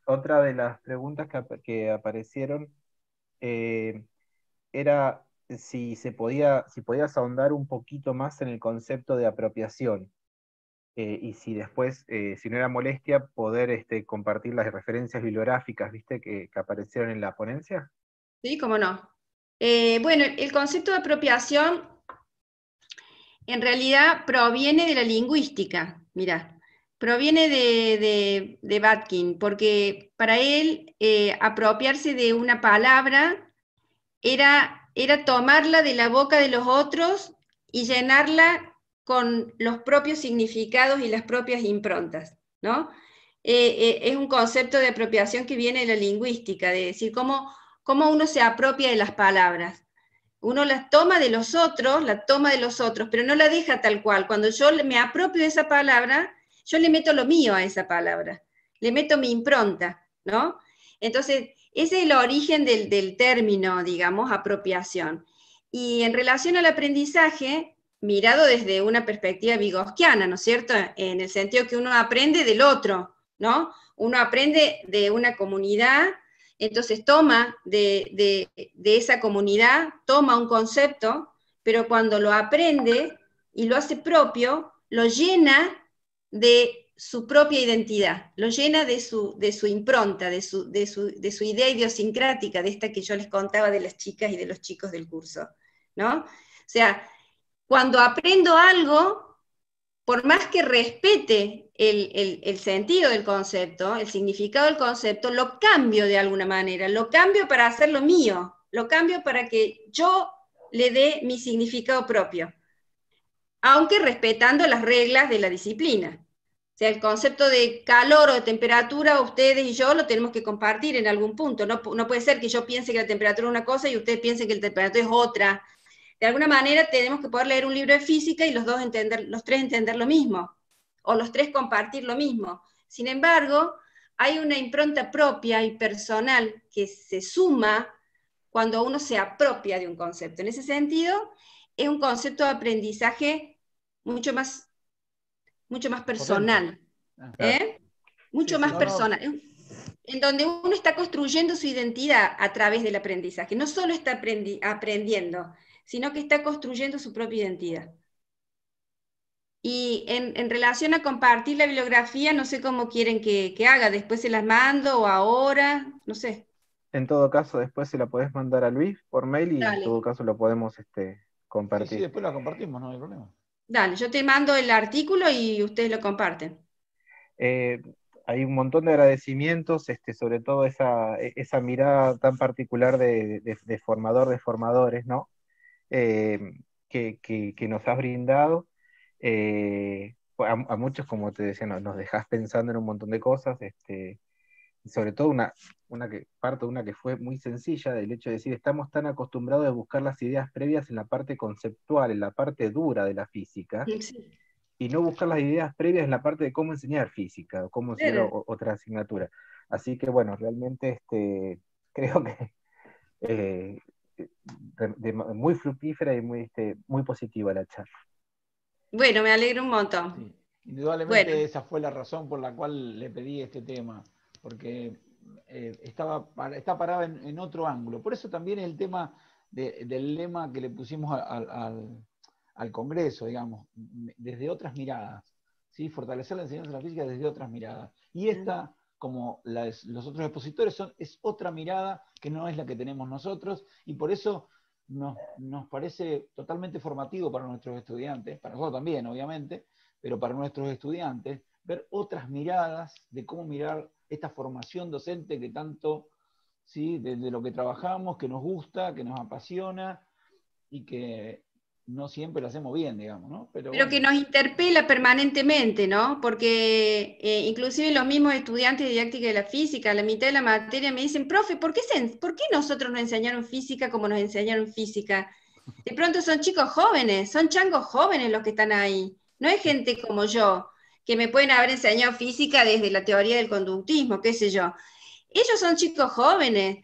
otra de las preguntas que aparecieron eh, era si podías ahondar un poquito más en el concepto de apropiación. Y si después, si no era molestia, poder compartir las referencias bibliográficas, ¿viste? Que aparecieron en la ponencia.
¿Sí? ¿Cómo no? Bueno, el concepto de apropiación en realidad proviene de la lingüística. Mira, proviene de Batkin, porque para él, apropiarse de una palabra era tomarla de la boca de los otros y llenarla con los propios significados y las propias improntas, ¿no? Es un concepto de apropiación que viene de la lingüística, de decir cómo uno se apropia de las palabras. Uno las toma de los otros, la toma de los otros, pero no la deja tal cual. Cuando yo me apropio de esa palabra, yo le meto lo mío a esa palabra, le meto mi impronta, ¿no? Entonces, ese es el origen del término, digamos, apropiación. Y en relación al aprendizaje, mirado desde una perspectiva vygotsquiana, ¿no es cierto? En el sentido que uno aprende del otro, ¿no? Uno aprende de una comunidad, entonces toma de esa comunidad, toma un concepto, pero cuando lo aprende y lo hace propio, lo llena de su propia identidad, lo llena de su impronta, de su idea idiosincrática, de esta que yo les contaba de las chicas y de los chicos del curso, ¿no? O sea, cuando aprendo algo, por más que respete el sentido del concepto, el significado del concepto, lo cambio de alguna manera, lo cambio para hacerlo mío, lo cambio para que yo le dé mi significado propio, aunque respetando las reglas de la disciplina. O sea, el concepto de calor o de temperatura, ustedes y yo lo tenemos que compartir en algún punto. No puede ser que yo piense que la temperatura es una cosa y ustedes piensen que la temperatura es otra. De alguna manera tenemos que poder leer un libro de física y los tres entender lo mismo, o los tres compartir lo mismo. Sin embargo, hay una impronta propia y personal que se suma cuando uno se apropia de un concepto. En ese sentido, es un concepto de aprendizaje mucho más personal, mucho
Sí,
más
no, no,
personal, en donde uno está construyendo su identidad a través del aprendizaje. No solo está aprendiendo, sino que está construyendo su propia identidad. Y en relación a compartir la bibliografía, no sé cómo quieren que haga, después se las mando o ahora, no sé.
En todo caso, después se la podés mandar a Luis por mail y en
Dale,
todo caso lo podemos
sí, sí,
compartir.
después la compartimos, no hay problema.
dale, yo te mando el artículo y ustedes lo comparten.
Eh, Hay un montón de agradecimientos, sobre todo esa mirada tan particular de formador de formadores, ¿no? Eh, que nos has brindado. A muchos, como te decía, nos dejás pensando en un montón de cosas, y sobre todo una que fue muy sencilla, del hecho de decir, estamos tan acostumbrados a buscar las ideas previas en la parte conceptual, en la parte dura de la física,
Sí,
y no buscar las ideas previas en la parte de cómo enseñar física, o cómo enseñar
claro.
otra asignatura. Así que bueno, realmente creo que eh, muy fructífera y muy positiva la charla.
Bueno, me alegro un montón.
Sí. Indudablemente
Bueno,
esa fue la razón por la cual le pedí este tema, porque está parada en otro ángulo. Por eso también el tema del lema que le pusimos al Congreso, digamos, desde otras miradas, ¿sí? Fortalecer la enseñanza de la física desde otras miradas. Y esta, como los otros expositores, es otra mirada que no es la que tenemos nosotros, y por eso nos parece totalmente formativo para nuestros estudiantes, para nosotros también, obviamente, pero para nuestros estudiantes, ver otras miradas de cómo mirar esta formación docente que tanto, ¿sí? Desde lo que trabajamos, que nos gusta, que nos apasiona y que no siempre lo hacemos bien, digamos, ¿no? Pero
pero que
bueno.
nos interpela permanentemente, ¿no? Porque inclusive los mismos estudiantes de didáctica de la física, a la mitad de la materia me dicen, profe, ¿por qué nosotros nos enseñaron física como nos enseñaron física? De pronto son chicos jóvenes, son changos jóvenes los que están ahí. No es gente como yo, que me pueden haber enseñado física desde la teoría del conductismo, qué sé yo. Ellos son chicos jóvenes,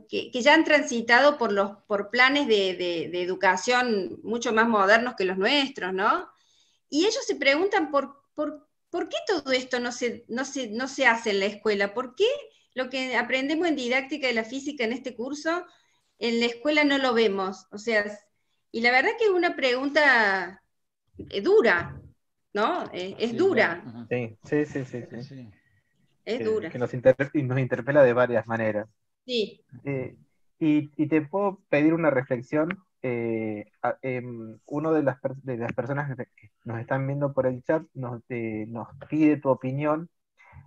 que ya han transitado por planes de educación mucho más modernos que los nuestros, ¿no? Y ellos se preguntan por qué todo esto no se hace en la escuela, por qué lo que aprendemos en didáctica de la física en este curso, en la escuela no lo vemos. O sea, y la verdad que es una pregunta dura, ¿no? Es
Sí, claro.
dura,
Sí, sí, sí, sí, sí.
Sí.
es dura.
Que nos interpela de varias maneras.
Sí.
Y te puedo pedir una reflexión. Uno de las personas que nos están viendo por el chat nos pide tu opinión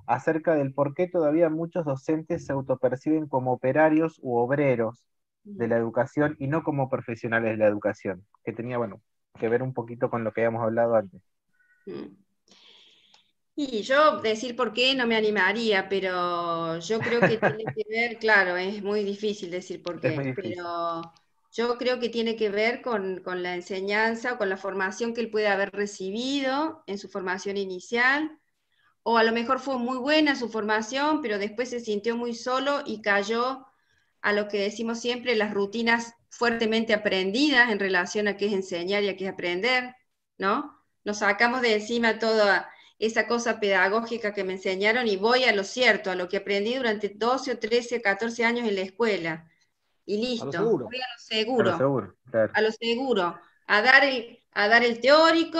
acerca del por qué todavía muchos docentes se autoperciben como operarios u obreros de la educación y no como profesionales de la educación, que tenía, bueno, que ver un poquito con lo que habíamos hablado antes.
Y yo decir por qué no me animaría, pero yo creo que tiene que ver, claro, es muy difícil decir por
Es muy
qué,
difícil.
pero yo creo que tiene que ver con la enseñanza o con la formación que él puede haber recibido en su formación inicial, o a lo mejor fue muy buena su formación, pero después se sintió muy solo y cayó a lo que decimos siempre, las rutinas fuertemente aprendidas en relación a qué es enseñar y a qué es aprender, ¿no? Nos sacamos de encima toda esa cosa pedagógica que me enseñaron y voy a lo cierto, a lo que aprendí durante 12 o 13 o 14 años en la escuela. Y
A lo
listo,
seguro.
voy a lo
A lo
seguro,
seguro, claro.
a lo seguro, a dar el teórico,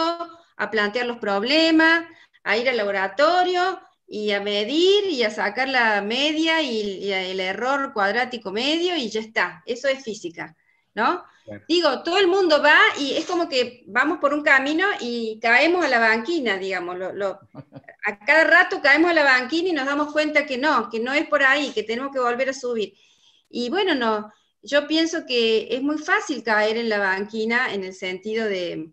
a plantear los problemas, a ir al laboratorio y a medir y a sacar la media y el error cuadrático medio y ya está. Eso es física, ¿no?
Claro.
Digo, todo el mundo va y es como que vamos por un camino y caemos a la banquina, digamos. A cada rato caemos a la banquina y nos damos cuenta que no es por ahí, que tenemos que volver a subir. Y bueno, no, yo pienso que es muy fácil caer en la banquina en el sentido de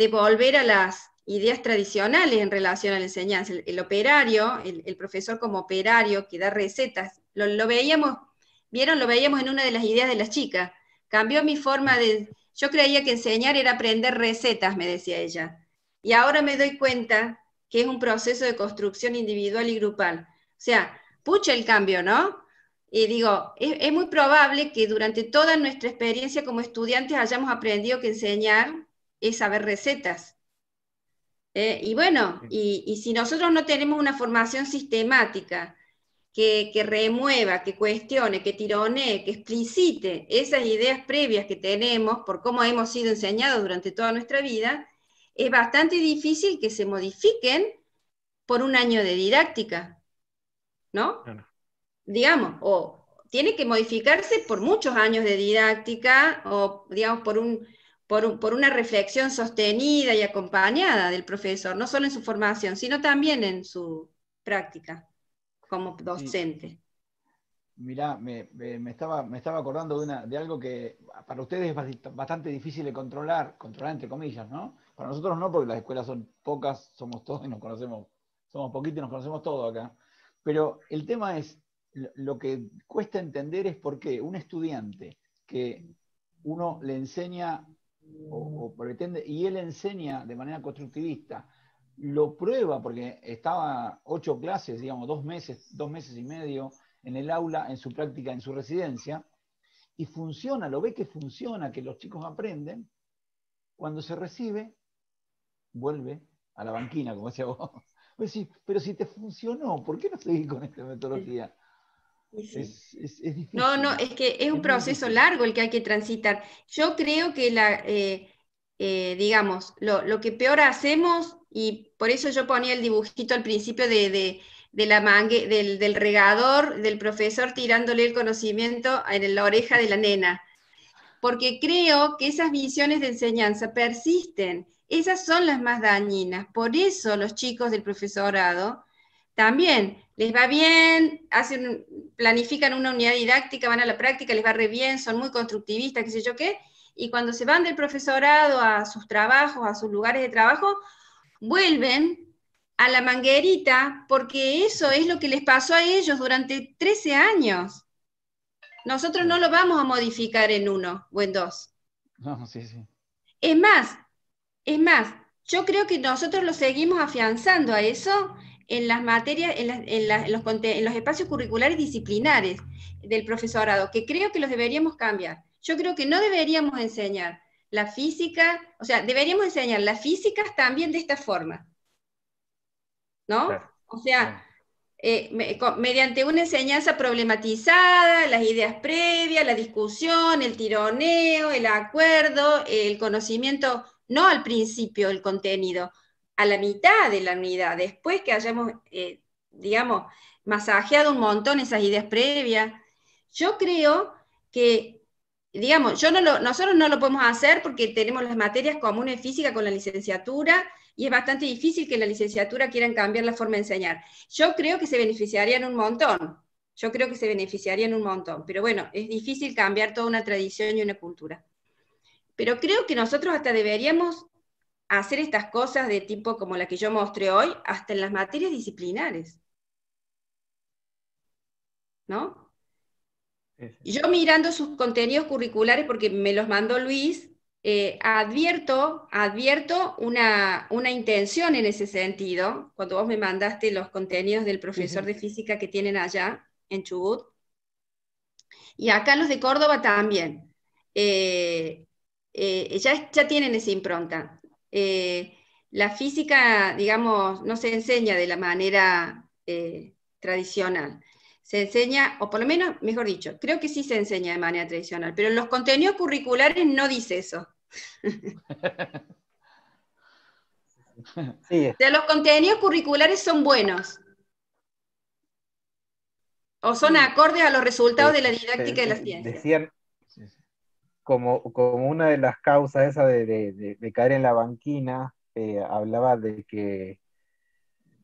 volver a las ideas tradicionales en relación a la enseñanza. El operario, el profesor como operario que da recetas, lo veíamos, ¿vieron? Lo veíamos en una de las ideas de las chicas. Cambió mi forma de... Yo creía que enseñar era aprender recetas, me decía ella. Y ahora me doy cuenta que es un proceso de construcción individual y grupal. O sea, pucha el cambio, ¿no? Y digo, es muy probable que durante toda nuestra experiencia como estudiantes hayamos aprendido que enseñar es saber recetas. Y bueno, y si nosotros no tenemos una formación sistemática que remueva, que cuestione, que tironee, que explicite esas ideas previas que tenemos por cómo hemos sido enseñados durante toda nuestra vida, es bastante difícil que se modifiquen por un año de didáctica, ¿no?
Claro.
Digamos, o tiene que modificarse por muchos años de didáctica, o digamos, por una reflexión sostenida y acompañada del profesor, no solo en su formación, sino también en su práctica como docente.
Sí. Mirá, me estaba acordando de algo que para ustedes es bastante difícil de controlar entre comillas, ¿no? Para nosotros no, porque las escuelas son pocas, somos todos y nos conocemos, somos poquitos y nos conocemos todos acá. Pero el tema es, lo que cuesta entender es por qué un estudiante que uno le enseña o pretende, y él enseña de manera constructivista, lo prueba porque estaba 8 clases, digamos, 2 meses y medio en el aula, en su práctica, en su residencia, y funciona, lo ve que funciona, que los chicos aprenden, cuando se recibe, vuelve a la banquina, como decía vos. Pero si te funcionó, ¿por qué no seguís con esta metodología?
Sí.
Es difícil.
No, es que es un proceso largo el que hay que transitar. Yo creo que digamos, lo que peor hacemos, y por eso yo ponía el dibujito al principio del regador, del profesor tirándole el conocimiento en la oreja de la nena, porque creo que esas visiones de enseñanza persisten, esas son las más dañinas, por eso los chicos del profesorado también les va bien, planifican una unidad didáctica, van a la práctica, les va re bien, son muy constructivistas, qué sé yo qué, y cuando se van del profesorado a sus trabajos, a sus lugares de trabajo, vuelven a la manguerita, porque eso es lo que les pasó a ellos durante 13 años. Nosotros no lo vamos a modificar en 1 o en 2.
No, sí, sí.
Es más, yo creo que nosotros lo seguimos afianzando a eso en las materias, en los espacios curriculares disciplinares del profesorado, que creo que los deberíamos cambiar. Yo creo que no deberíamos enseñar la física, o sea, deberíamos enseñar las físicas también de esta forma, ¿no?
Claro.
O sea, mediante una enseñanza problematizada, las ideas previas, la discusión, el tironeo, el acuerdo, el conocimiento, no al principio el contenido, a la mitad de la unidad, después que hayamos, digamos, masajeado un montón esas ideas previas. Yo creo que, digamos, nosotros no lo podemos hacer porque tenemos las materias comunes de física con la licenciatura, y es bastante difícil que en la licenciatura quieran cambiar la forma de enseñar. Yo creo que se beneficiarían un montón, pero bueno, es difícil cambiar toda una tradición y una cultura. Pero creo que nosotros hasta deberíamos hacer estas cosas de tipo como la que yo mostré hoy, hasta en las materias disciplinares, ¿no? Sí. Yo mirando sus contenidos curriculares, porque me los mandó Luis, advierto una intención en ese sentido, cuando vos me mandaste los contenidos del profesor de física que tienen allá en Chubut, y acá los de Córdoba también, ya tienen esa impronta. La física, digamos, no se enseña de la manera tradicional. Se enseña, o por lo menos, mejor dicho, creo que sí se enseña de manera tradicional, pero en los contenidos curriculares no dice eso.
Sí,
O sea, los contenidos curriculares son buenos, o son
Sí,
acordes a los resultados de la didáctica de la ciencia.
decían
sí, sí.
como una de las causas esa de caer en la banquina, hablaba de que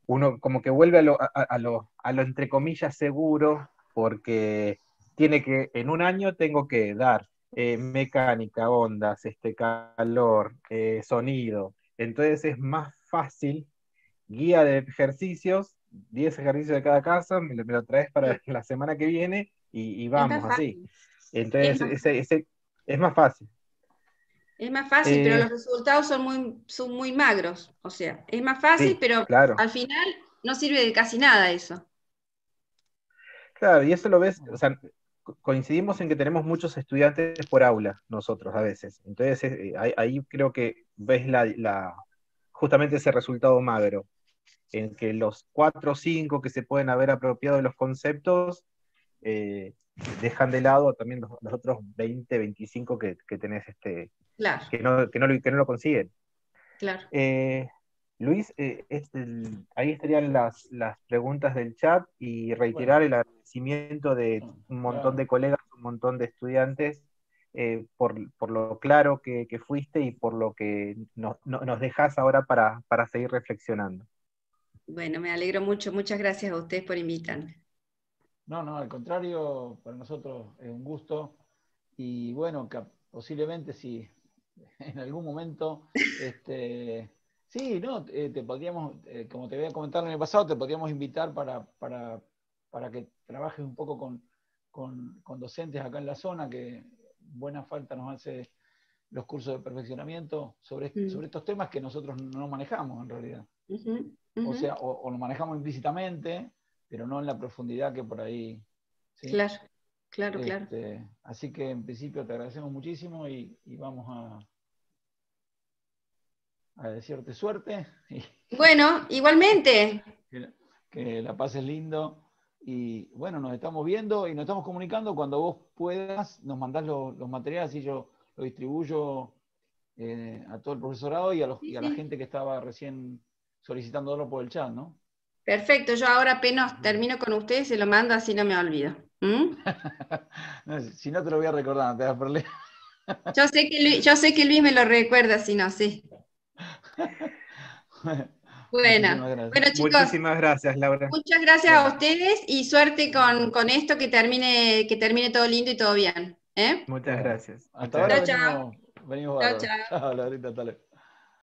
uno como que vuelve a lo entre comillas seguro, porque tiene que, en un año tengo que dar mecánica, ondas, calor, sonido. Entonces es más fácil, guía de ejercicios, 10 ejercicios de cada casa, me lo traes para la semana que viene y
Es más
vamos así.
fácil, es
Entonces
más,
es más fácil.
es más fácil, pero
Eh,
los resultados son muy magros. O sea, es más fácil,
sí,
pero
claro.
al final no sirve de casi nada eso.
Claro, y eso lo ves, o sea, coincidimos en que tenemos muchos estudiantes por aula, nosotros a veces. Entonces, ahí creo que ves justamente ese resultado magro, en que los 4 o 5 que se pueden haber apropiado de los conceptos, eh, dejan de lado también los otros 20, 25 que tenés,
Claro,
que no lo consiguen.
claro.
Eh, Luis, ahí estarían las preguntas del chat y
Bueno,
reiterar el agradecimiento de un montón
claro.
de colegas, un montón de estudiantes, por lo claro que fuiste y por lo que nos dejás ahora para seguir reflexionando.
Bueno, me alegro mucho. Muchas gracias a ustedes por invitarme.
No, no, al contrario, para nosotros es un gusto. Y bueno, posiblemente si en algún momento, sí, ¿no? Te podríamos, como te había comentado en el pasado, te podríamos invitar para que trabajes un poco con docentes acá en la zona, que buena falta nos hace los cursos de perfeccionamiento
Mm,
sobre estos temas que nosotros no manejamos en realidad.
ujú,
O
ujú.
sea, o lo manejamos implícitamente, pero no en la profundidad que por ahí, ¿sí?
Claro, claro, claro.
Así que en principio te agradecemos muchísimo y vamos a desearte suerte y
Bueno, igualmente.
que, que la pases lindo. Y bueno, nos estamos viendo y nos estamos comunicando. Cuando vos puedas, nos mandás los materiales y yo lo distribuyo a todo el profesorado
Sí,
y a la
sí.
gente que estaba recién solicitándolo por el chat, ¿no?
Perfecto, yo ahora apenas termino con ustedes, se lo mando así no me olvido. ¿Mm?
No, si no te lo voy a recordar, no te das problema.
Yo sé que Luis me lo recuerda, si no, sí. Bueno,
Muchísimas gracias.
bueno chicos,
Muchísimas gracias, Laura.
muchas gracias a
Bueno,
ustedes y suerte con esto que termine todo lindo y todo bien. ¿Eh?
Muchas
bueno.
gracias.
Hasta
Muchas
ahora
Chao,
gracias.
chao.
venimos
Chao,
bárbaros.
chao.
Chao, Laurita, hasta luego.